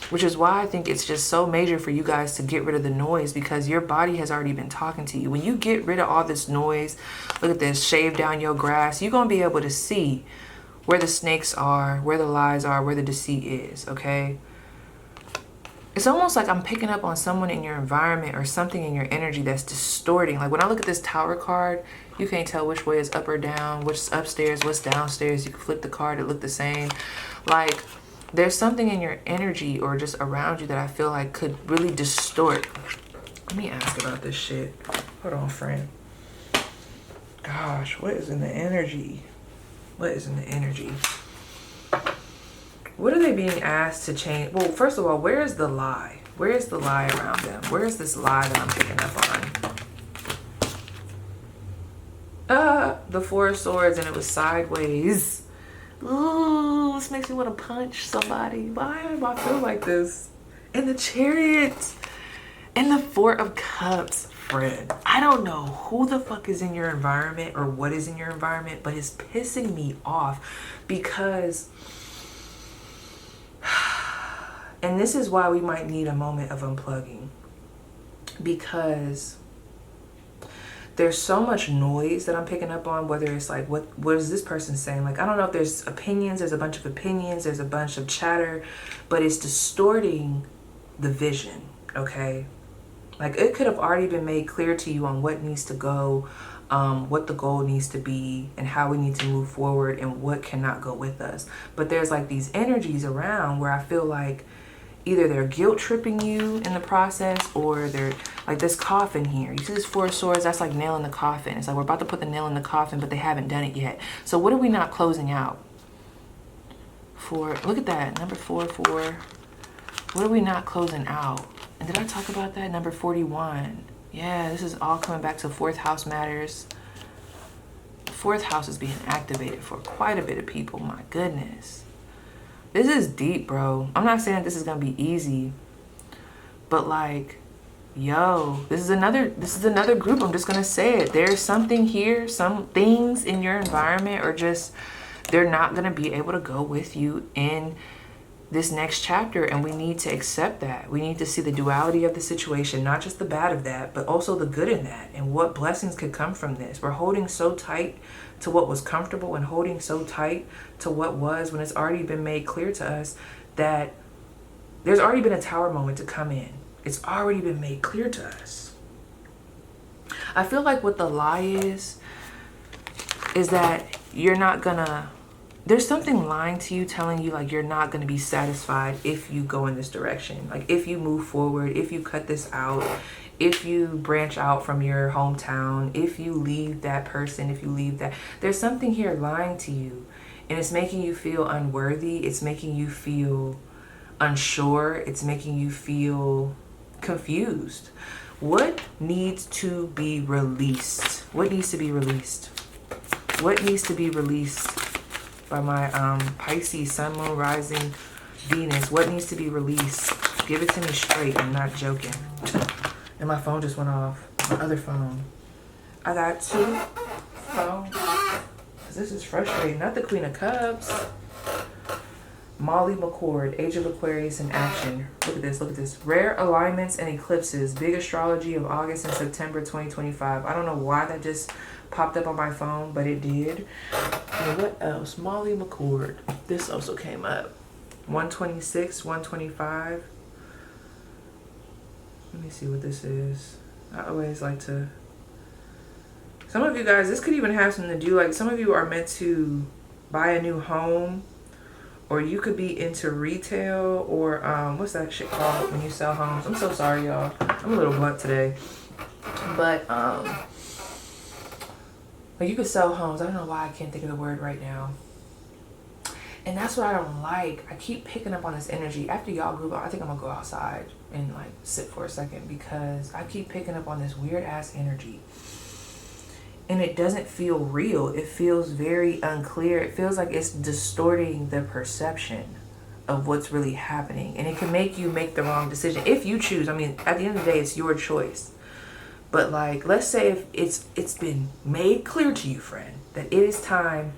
Which is why I think it's just so major for you guys to get rid of the noise, because your body has already been talking to you. When you get rid of all this noise, look at this, shave down your grass, you're going to be able to see where the snakes are, where the lies are, where the deceit is, okay? It's almost like I'm picking up on someone in your environment or something in your energy that's distorting. Like when I look at this Tower card, you can't tell which way is up or down, what's upstairs, what's downstairs. You can flip the card, it look the same. Like, there's something in your energy or just around you that I feel like could really distort. Let me ask about this shit. Hold on, friend. Gosh, what is in the energy? What is in the energy? What are they being asked to change? Well, first of all, where is the lie? Where is the lie around them? Where is this lie that I'm picking up on? The 4 of Swords, and it was sideways. Ooh, this makes me want to punch somebody. Why do I feel like this? And the Chariot and the 4 of Cups, friend. I don't know who the fuck is in your environment or what is in your environment, but it's pissing me off because, and this is why we might need a moment of unplugging, because there's so much noise that I'm picking up on, whether it's like, what is this person saying? Like, I don't know if there's opinions, there's a bunch of opinions, there's a bunch of chatter, but it's distorting the vision, okay? Like it could have already been made clear to you on what needs to go, what the goal needs to be, and how we need to move forward, and what cannot go with us. But there's like these energies around where I feel like either they're guilt tripping you in the process, or they're like this coffin here. You see this Four of Swords? That's like nail in the coffin. It's like we're about to put the nail in the coffin, but they haven't done it yet. So what are we not closing out? Look at that, number 4, 4. What are we not closing out? And did I talk about that? Number 41. Yeah, this is all coming back to 4th house matters. The 4th house is being activated for quite a bit of people. My goodness. This is deep, bro. I'm not saying this is going to be easy. But like, yo, this is another group. I'm just going to say it. There's something here, some things in your environment, or just they're not going to be able to go with you in this next chapter, and we need to accept that. We need to see the duality of the situation, not just the bad of that, but also the good in that, and what blessings could come from this. We're holding so tight to what was comfortable and holding so tight to what was, when it's already been made clear to us that there's already been a tower moment to come in. It's already been made clear to us. I feel like what the lie is that you're not gonna, there's something lying to you, telling you like you're not going to be satisfied if you go in this direction. Like if you move forward, if you cut this out, if you branch out from your hometown, if you leave that person, if you leave that, there's something here lying to you, and it's making you feel unworthy. It's making you feel unsure. It's making you feel confused. What needs to be released? What needs to be released? What needs to be released by my Pisces, Sun, Moon, Rising, Venus? What needs to be released? Give it to me straight. I'm not joking. And my phone just went off. My other phone. I got 2 phones. This is frustrating. Not the Queen of Cups. Molly McCord, Age of Aquarius in action. Look at this. Look at this. Rare alignments and eclipses. Big astrology of August and September 2025. I don't know why that just popped up on my phone, but it did. And what else? Molly McCord. This also came up. 126, 125. Let me see what this is. I always like to... Some of you guys, this could even have something to do, like some of you are meant to buy a new home, or you could be into retail, or what's that shit called when you sell homes? I'm so sorry, y'all. I'm a little blunt today. But like you could sell homes. I don't know why I can't think of the word right now. And that's what I don't like. I keep picking up on this energy. After y'all group, I think I'm gonna go outside and like sit for a second, because I keep picking up on this weird ass energy. And it doesn't feel real. It feels very unclear. It feels like it's distorting the perception of what's really happening. And it can make you make the wrong decision if you choose. I mean, at the end of the day, it's your choice. But like, let's say if it's been made clear to you, friend, that it is time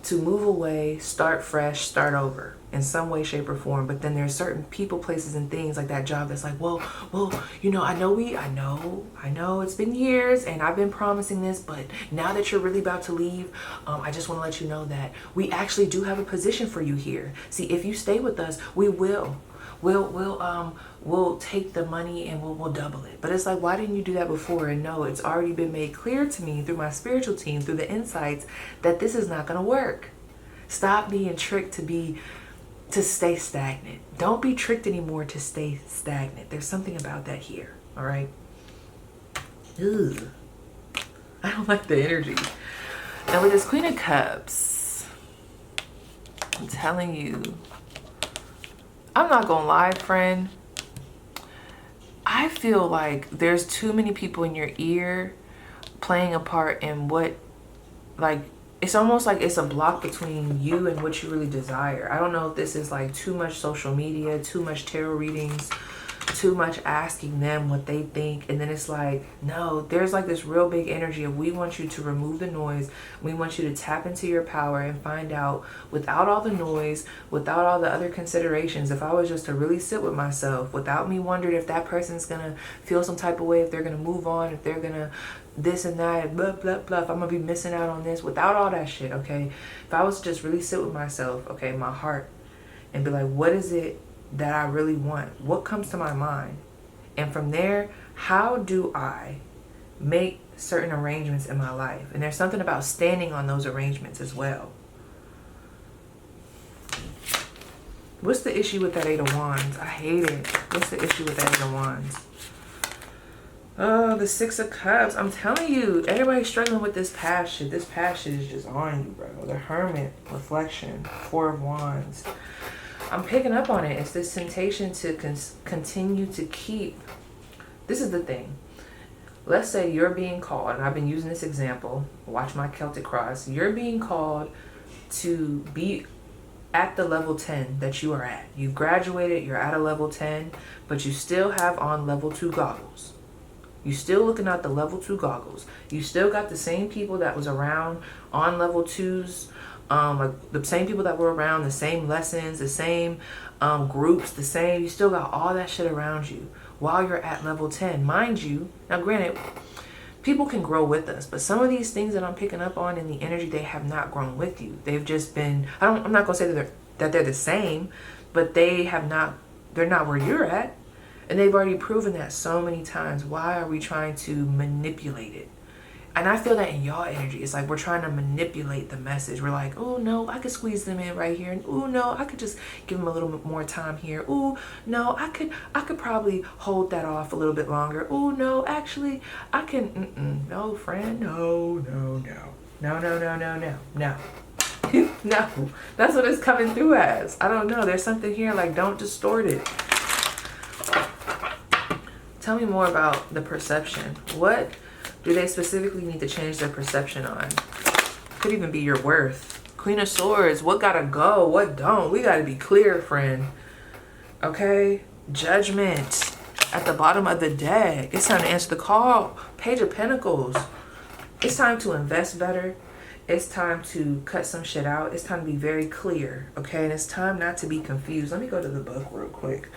to move away, start fresh, start over in some way, shape, or form. But then there's certain people, places, and things like that job that's like, well, you know, I know it's been years and I've been promising this, but now that you're really about to leave, I just want to let you know that we actually do have a position for you here. See, if you stay with us, we'll take the money and we'll double it. But it's like, why didn't you do that before? And no, it's already been made clear to me through my spiritual team, through the insights, that this is not going to work. Stop being tricked to stay stagnant. Don't be tricked anymore to stay stagnant. There's something about that here. All right. Ugh. I don't like the energy. And with this Queen of Cups, I'm telling you, I'm not gonna lie, friend. I feel like there's too many people in your ear playing a part in what, like, it's almost like it's a block between you and what you really desire. I don't know if this is like too much social media, too much tarot readings, too much asking them what they think. And then it's like, no, there's like this real big energy of, we want you to remove the noise. We want you to tap into your power and find out, without all the noise, without all the other considerations, if I was just to really sit with myself, without me wondering if that person's gonna feel some type of way, if they're gonna move on, if they're gonna this and that, blah, blah, blah, if I'm gonna be missing out on this, without all that shit, okay? If I was to just really sit with myself, okay, my heart, and be like, what is it that I really want? What comes to my mind? And from there, how do I make certain arrangements in my life? And there's something about standing on those arrangements as well. What's the issue with that Eight of Wands? I hate it. What's the issue with that Eight of Wands? Oh, the Six of Cups. I'm telling you, everybody's struggling with this past shit. This past shit is just on you, bro. The Hermit, reflection, Four of Wands. I'm picking up on it. It's this temptation to continue to keep. This is the thing. Let's say you're being called, and I've been using this example. Watch my Celtic cross. You're being called to be at the level 10 that you are at. You've graduated, you're at a level 10, but you still have on level 2 goggles. You still looking at the level 2 goggles. You still got the same people that was around on level 2s, like the same people that were around, the same lessons, the same groups, the same. You still got all that shit around you while you're at level 10. Mind you, now granted, people can grow with us, but some of these things that I'm picking up on in the energy, they have not grown with you. They've just been, I'm not gonna say that they're the same, but they're not where you're at. And they've already proven that so many times. Why are we trying to manipulate it? And I feel that in y'all energy. It's like we're trying to manipulate the message. We're like, oh no, I could squeeze them in right here. And oh no, I could just give them a little bit more time here. Oh no, I could probably hold that off a little bit longer. Oh no, actually, I can. No, friend, no. No, that's what it's coming through as. I don't know. There's something here like don't distort it. Tell me more about the perception. What do they specifically need to change their perception on? Could even be your worth. Queen of Swords. What gotta go? What don't? We gotta be clear, friend. Okay? Judgment. At the bottom of the deck. It's time to answer the call. Page of Pentacles. It's time to invest better. It's time to cut some shit out. It's time to be very clear. Okay? And it's time not to be confused. Let me go to the book real quick.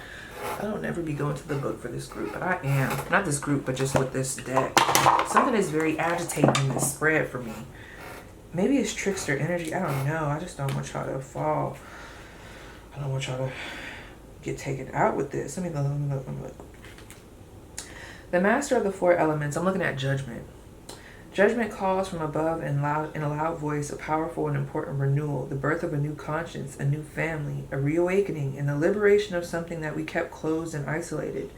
I don't ever be going to the book for this group, but I am. Not this group, but just with this deck. Something is very agitating in this spread for me. Maybe it's trickster energy. I don't know. I just don't want y'all to fall. I don't want y'all to get taken out with this. Let me look. The master of the 4 elements. I'm looking at judgment. Judgment calls from above in a loud voice, a powerful and important renewal, the birth of a new conscience, a new family, a reawakening, and the liberation of something that we kept closed and isolated.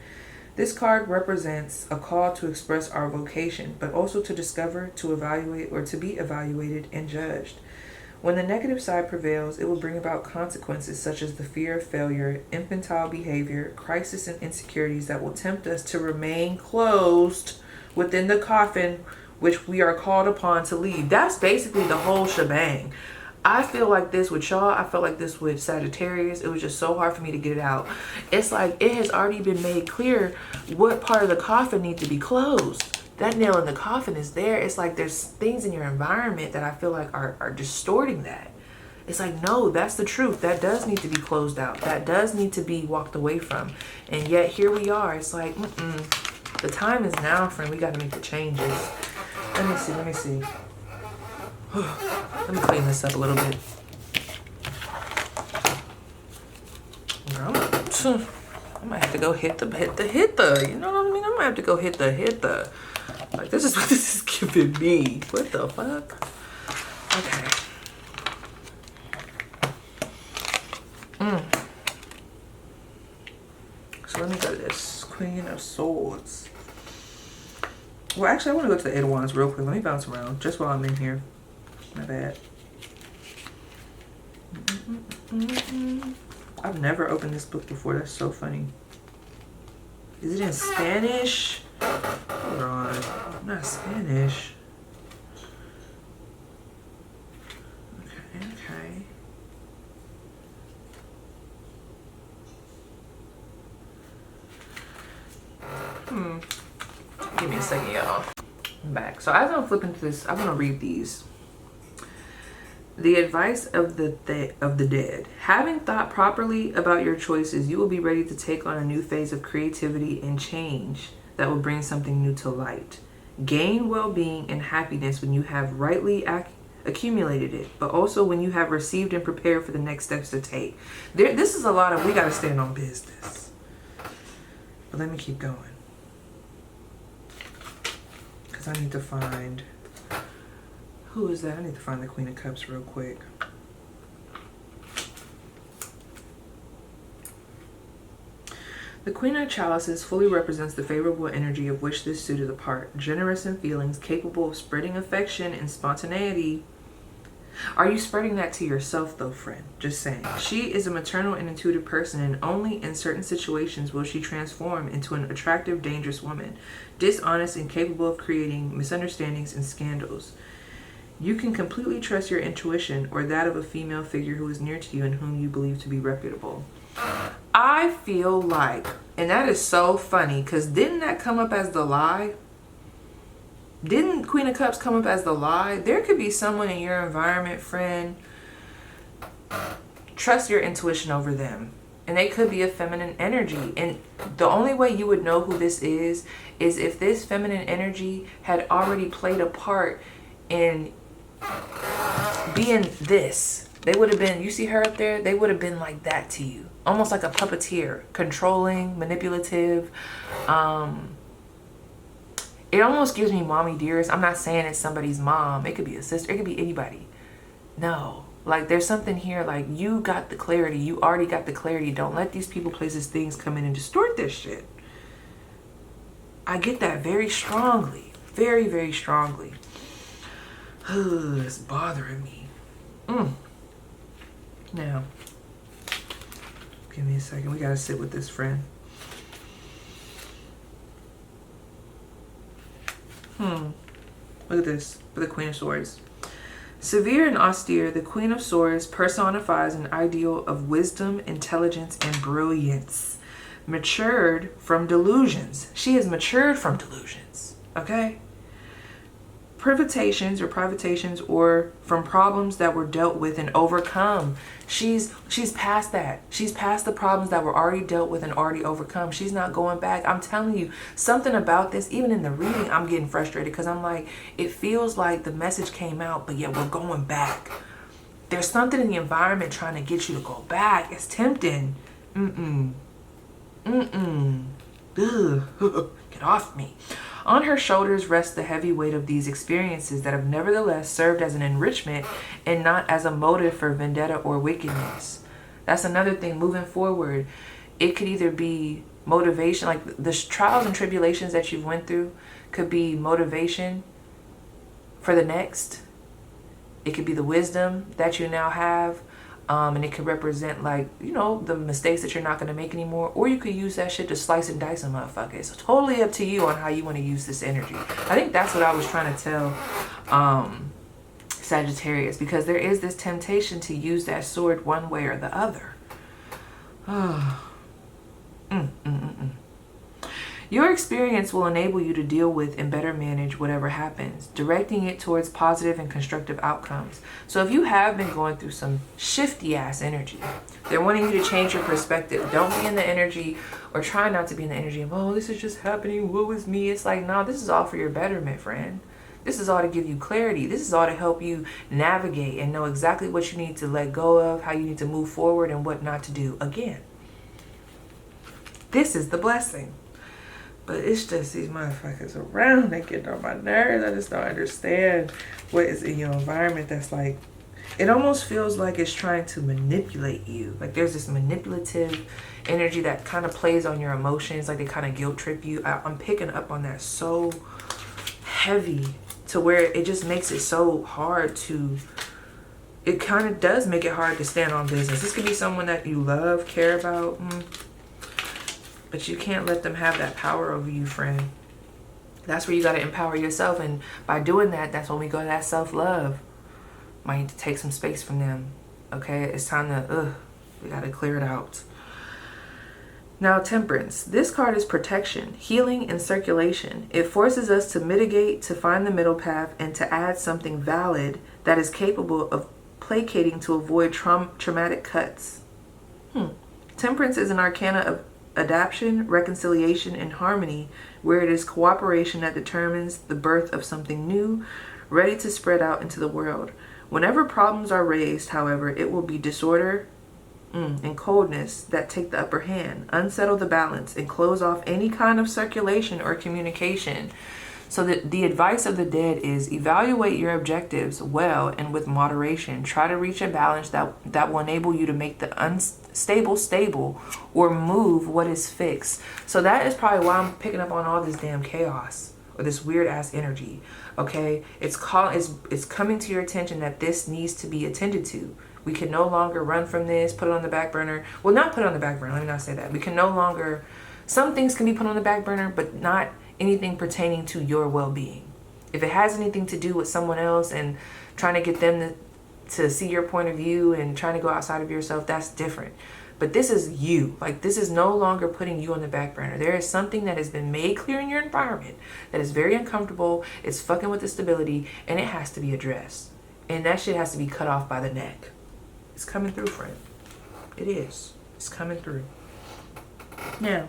This card represents a call to express our vocation, but also to discover, to evaluate, or to be evaluated and judged. When the negative side prevails, it will bring about consequences such as the fear of failure, infantile behavior, crisis, and insecurities that will tempt us to remain closed within the coffin which we are called upon to leave. That's basically the whole shebang. I feel like this with y'all. I felt like this with Sagittarius. It was just so hard for me to get it out. It's like it has already been made clear what part of the coffin needs to be closed. That nail in the coffin is there. It's like there's things in your environment that I feel like are distorting that. It's like, no, that's the truth. That does need to be closed out. That does need to be walked away from. And yet here we are. It's like, the time is now, friend. We got to make the changes. Let me see. Let me clean this up a little bit. I might have to go hit the. You know what I mean? I might have to go hit the. Like, this is what this is giving me. What the fuck? Okay. So let me go to this. Queen of Swords. Well, actually, I want to go to the Eight of Wands real quick. Let me bounce around just while I'm in here. My bad. I've never opened this book before. That's so funny. Is it in Spanish? Hold on. Not Spanish. Okay. Give me a second, y'all. I'm back. So as I'm flipping through this, I'm gonna read these. The advice of the dead. Having thought properly about your choices, you will be ready to take on a new phase of creativity and change that will bring something new to light. Gain well-being and happiness when you have rightly accumulated it, but also when you have received and prepared for the next steps to take. This is a lot of, we gotta stand on business. But let me keep going. because I need to find, who is that? I need to find the Queen of Cups real quick. The Queen of Chalices fully represents the favorable energy of which this suit is a part. Generous in feelings, capable of spreading affection and spontaneity. Are you spreading that to yourself though, friend? Just saying. She is a maternal and intuitive person, and only in certain situations will she transform into an attractive, dangerous woman. Dishonest and capable of creating misunderstandings and scandals. You can completely trust your intuition or that of a female figure who is near to you and whom you believe to be reputable. I feel like, and that is so funny, because didn't that come up as the lie? Didn't Queen of Cups come up as the lie? There could be someone in your environment, friend. Trust your intuition over them. And they could be a feminine energy. And the only way you would know who this is if this feminine energy had already played a part in being this. They would have been, you see her up there? They would have been like that to you. Almost like a puppeteer. Controlling, manipulative. It almost gives me mommy dearest. I'm not saying it's somebody's mom. It could be a sister. It could be anybody. No. Like, there's something here. Like, you got the clarity. You already got the clarity. Don't let these people, places, things come in and distort this shit. I get that very strongly. Very, very strongly. It's bothering me. Now, give me a second. We gotta sit with this, friend. Look at this for the Queen of Swords. Severe and austere, the Queen of Swords personifies an ideal of wisdom, intelligence, and brilliance. Matured from delusions. She has matured from delusions. Okay? Privations or from problems that were dealt with and overcome. She's past that. She's past the problems that were already dealt with and already overcome. She's not going back. I'm telling you, something about this, even in the reading, I'm getting frustrated because I'm like, it feels like the message came out, but yet we're going back. There's something in the environment trying to get you to go back. It's tempting. Ugh. Get off me. On her shoulders rests the heavy weight of these experiences that have nevertheless served as an enrichment and not as a motive for vendetta or wickedness. That's another thing moving forward. It could either be motivation, like the trials and tribulations that you've went through could be motivation for the next. It could be the wisdom that you now have. And it could represent, like, you know, the mistakes that you're not going to make anymore. Or you could use that shit to slice and dice a motherfucker. It's totally up to you on how you want to use this energy. I think that's what I was trying to tell Sagittarius. Because there is this temptation to use that sword one way or the other. Your experience will enable you to deal with and better manage whatever happens, directing it towards positive and constructive outcomes. So if you have been going through some shifty ass energy, they're wanting you to change your perspective. Don't be in the energy, or try not to be in the energy of, oh, this is just happening, woe is me. It's like, no, this is all for your betterment, friend. This is all to give you clarity. This is all to help you navigate and know exactly what you need to let go of, how you need to move forward, and what not to do. Again, this is the blessing. But it's just these motherfuckers around that get on my nerves. I just don't understand what is in your environment that's like, it almost feels like it's trying to manipulate you. Like there's this manipulative energy that kind of plays on your emotions. Like they kind of guilt trip you. I'm picking up on that so heavy to where it just makes it so hard to, it kind of does make it hard to stand on business. This could be someone that you love, care about, but you can't let them have that power over you, friend. That's where you got to empower yourself. And by doing that, that's when we go to that self-love. Might need to take some space from them. Okay? It's time to, we got to clear it out. Now, Temperance. This card is protection, healing, and circulation. It forces us to mitigate, to find the middle path, and to add something valid that is capable of placating to avoid traumatic cuts. Temperance is an arcana of adaptation, reconciliation, and harmony, where it is cooperation that determines the birth of something new, ready to spread out into the world. Whenever problems are raised, however, it will be disorder and coldness that take the upper hand, unsettle the balance, and close off any kind of circulation or communication. So the advice of the dead is evaluate your objectives well and with moderation. Try to reach a balance that will enable you to make the unstable stable or move what is fixed. So that is probably why I'm picking up on all this damn chaos or this weird ass energy. Okay, it's coming to your attention that this needs to be attended to. We can no longer run from this, put it on the back burner. Well, not put it on the back burner. Let me not say that. We can no longer. Some things can be put on the back burner, but not anything pertaining to your well-being. If it has anything to do with someone else and trying to get them to see your point of view and trying to go outside of yourself, that's different. But this is you. Like, this is no longer putting you on the back burner. There is something that has been made clear in your environment that is very uncomfortable. It's fucking with the stability, and it has to be addressed. And that shit has to be cut off by the neck. It's coming through, friend. It is. It's coming through. Now,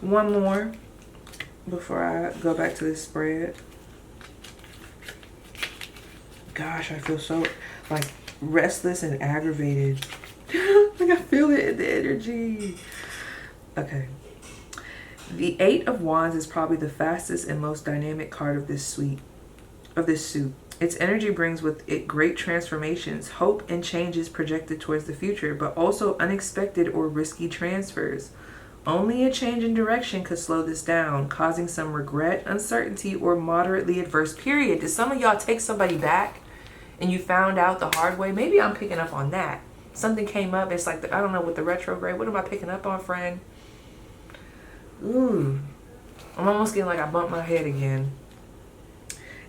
one more before I go back to this spread. Gosh, I feel so like restless and aggravated. Like, I feel it in the energy. Okay. The 8 of Wands is probably the fastest and most dynamic card of this suit. Its energy brings with it great transformations, hope, and changes projected towards the future, but also unexpected or risky transfers. Only a change in direction could slow this down, causing some regret, uncertainty, or moderately adverse period. Did some of y'all take somebody back and you found out the hard way? Maybe I'm picking up on that. Something came up. It's like, I don't know, with the retrograde. What am I picking up on, friend? Ooh. I'm almost getting like I bumped my head again.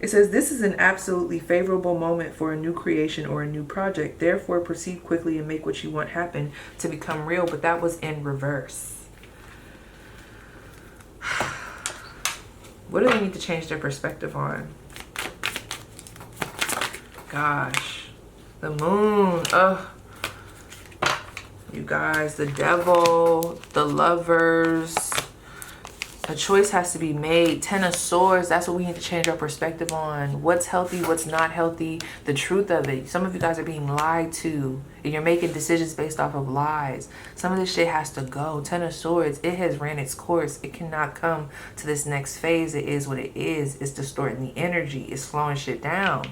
It says, this is an absolutely favorable moment for a new creation or a new project. Therefore, proceed quickly and make what you want happen to become real. But that was in reverse. What do they need to change their perspective on? Gosh. The moon. Ugh. You guys, the devil, the lovers. A choice has to be made. 10 of Swords, that's what we need to change our perspective on. What's healthy, what's not healthy, the truth of it. Some of you guys are being lied to, and you're making decisions based off of lies. Some of this shit has to go. 10 of Swords, it has ran its course. It cannot come to this next phase. It is what it is. It's distorting the energy. It's slowing shit down.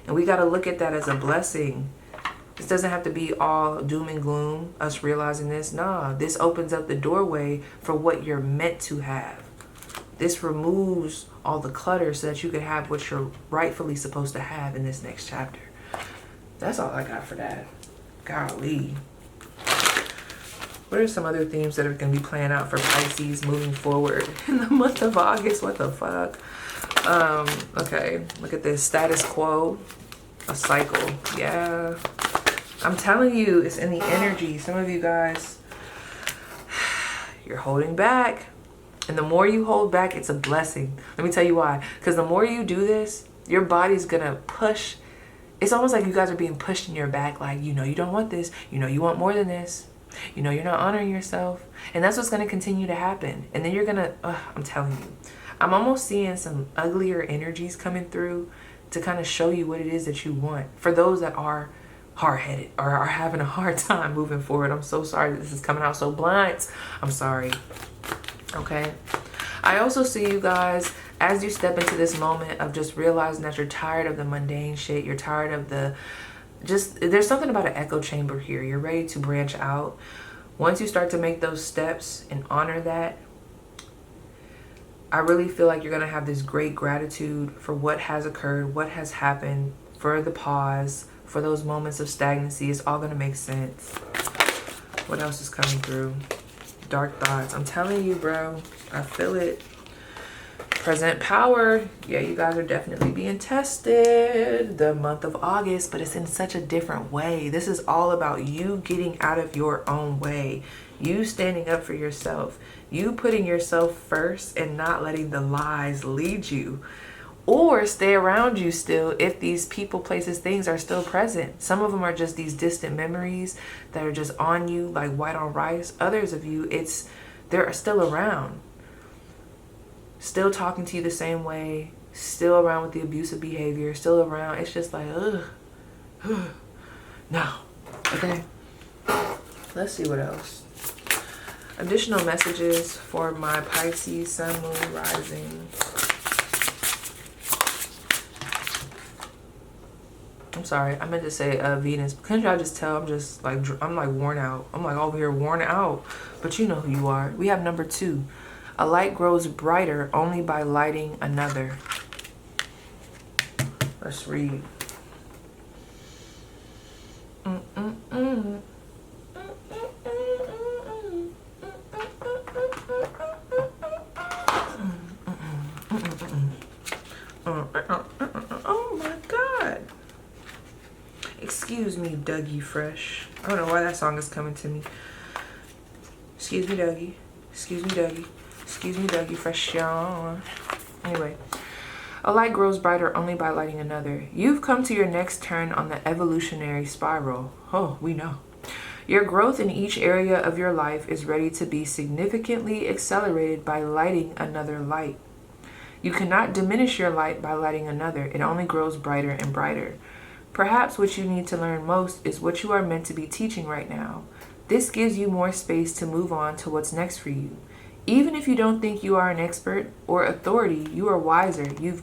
And we got to look at that as a blessing. This doesn't have to be all doom and gloom, us realizing this. Nah, this opens up the doorway for what you're meant to have. This removes all the clutter so that you can have what you're rightfully supposed to have in this next chapter. That's all I got for that. Golly. What are some other themes that are going to be playing out for Pisces moving forward in the month of August? What the fuck? Okay, look at this. Status quo. A cycle. Yeah. I'm telling you, it's in the energy. Some of you guys, you're holding back. And the more you hold back, it's a blessing. Let me tell you why. Because the more you do this, your body's going to push. It's almost like you guys are being pushed in your back. Like, you know you don't want this. You know you want more than this. You know you're not honoring yourself. And that's what's going to continue to happen. And then you're going to, I'm telling you. I'm almost seeing some uglier energies coming through to kind of show you what it is that you want. For those that are hard-headed or are having a hard time moving forward. I'm so sorry that this is coming out so blunt. I'm sorry. Okay. I also see you guys as you step into this moment of just realizing that you're tired of the mundane shit. You're tired of the there's something about an echo chamber here. You're ready to branch out. Once you start to make those steps and honor that, I really feel like you're going to have this great gratitude for what has occurred, what has happened, for the pause, for those moments of stagnancy. It's all going to make sense. What else is coming through? Dark thoughts. I'm telling you, bro. I feel it. Present power. Yeah, you guys are definitely being tested the month of August, but it's in such a different way. This is all about you getting out of your own way. You standing up for yourself. You putting yourself first and not letting the lies lead you. Or stay around you still if these people, places, things are still present. Some of them are just these distant memories that are just on you like white on rice. Others of you, they're still around. Still talking to you the same way. Still around with the abusive behavior. Still around. It's just like, ugh. No. Okay. Let's see what else. Additional messages for my Pisces, Sun, Moon, Rising. sorry, I meant to say Venus. Couldn't y'all just tell I'm like worn out. I'm like over here worn out. But you know who you are. We have number 2. A light grows brighter only by lighting another. Let's read. Oh my God. Excuse me, Dougie Fresh. I don't know why that song is coming to me. Excuse me, Dougie. Excuse me, Dougie. Excuse me, Dougie Fresh. Anyway. A light grows brighter only by lighting another. You've come to your next turn on the evolutionary spiral. Oh, we know. Your growth in each area of your life is ready to be significantly accelerated by lighting another light. You cannot diminish your light by lighting another. It only grows brighter and brighter. Perhaps what you need to learn most is what you are meant to be teaching right now. This gives you more space to move on to what's next for you. Even if you don't think you are an expert or authority, you are wiser. You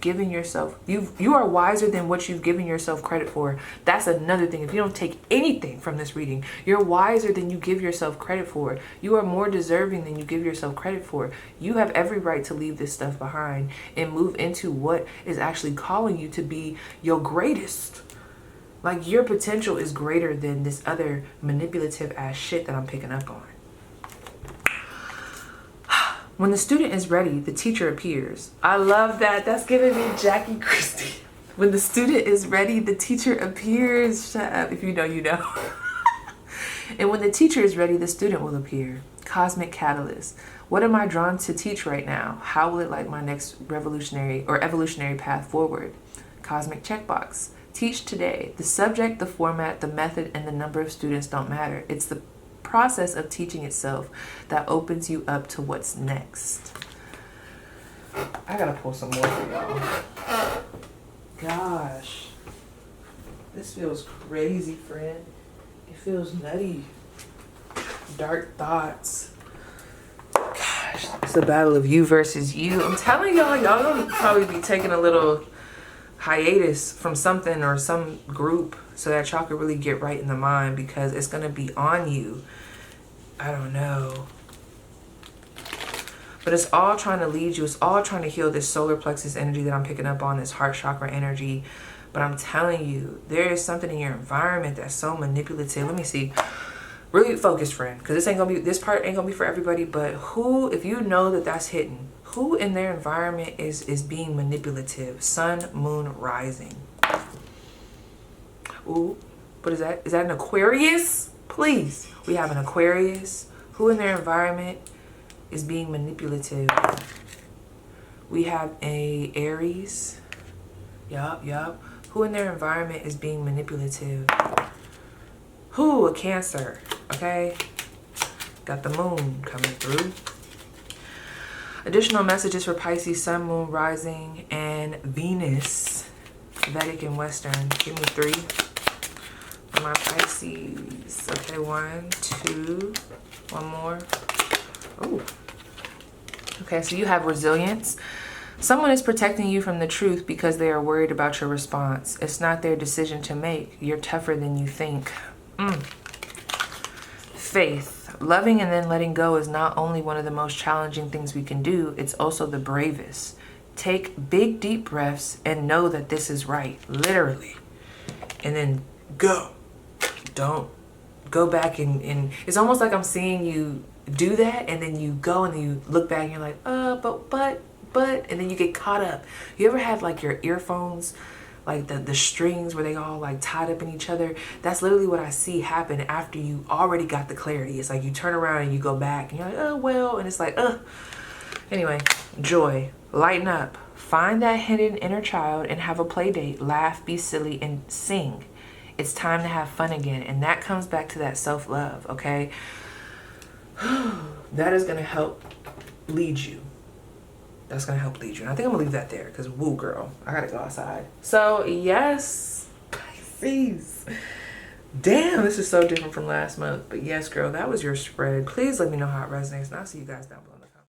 are wiser than what you've given yourself credit for. That's another thing. If you don't take anything from this reading, you're wiser than you give yourself credit for. You are more deserving than you give yourself credit for. You have every right to leave this stuff behind and move into what is actually calling you to be your greatest. Like, your potential is greater than this other manipulative ass shit that I'm picking up on. When the student is ready, the teacher appears. I love that. That's giving me Jackie Christie. When the student is ready, the teacher appears. Shut up. If you know, you know. And when the teacher is ready, the student will appear. Cosmic catalyst. What am I drawn to teach right now? How will it light my next revolutionary or evolutionary path forward? Cosmic checkbox. Teach today. The subject, the format, the method, and the number of students don't matter. It's the process of teaching itself that opens you up to what's next. I gotta pull some more for y'all. Gosh, this feels crazy, friend. It feels nutty. Dark thoughts. Gosh, it's a battle of you versus you. I'm telling y'all, y'all gonna probably be taking a little hiatus from something or some group so that y'all can really get right in the mind, because it's gonna be on you. I don't know. But it's all trying to lead you. It's all trying to heal this solar plexus energy that I'm picking up on, this heart chakra energy. But I'm telling you, there is something in your environment that's so manipulative. Let me see. Really focus, friend, because this part ain't gonna be for everybody. But who, if you know that that's hidden, who in their environment is being manipulative? Sun, moon, rising. Ooh, what is that? Is that an Aquarius? Please. We have an Aquarius. Who in their environment is being manipulative? We have a Aries. Yup. Who in their environment is being manipulative? Who? A Cancer. Okay. Got the moon coming through. Additional messages for Pisces, Sun, Moon, Rising, and Venus. Vedic and Western. Give me 3. For my Pisces. Okay, 1, 2. One more. Oh. Okay, so you have resilience. Someone is protecting you from the truth because they are worried about your response. It's not their decision to make. You're tougher than you think. Faith. Loving and then letting go is not only one of the most challenging things we can do, it's also the bravest. Take big, deep breaths and know that this is right, literally. And then go. Don't go back and it's almost like I'm seeing you do that, and then you go and then you look back and you're like, but, and then you get caught up. You ever had like your earphones, like the strings where they all like tied up in each other? That's literally what I see happen after you already got the clarity. It's like you turn around and you go back and you're like, oh, well, and it's like, Anyway, joy, lighten up, find that hidden inner child and have a play date, laugh, be silly, and sing. It's time to have fun again. And that comes back to that self-love, okay? That is going to help lead you. That's going to help lead you. And I think I'm going to leave that there because, woo, girl, I got to go outside. So, yes, Pisces. Damn, this is so different from last month. But yes, girl, that was your spread. Please let me know how it resonates. And I'll see you guys down below.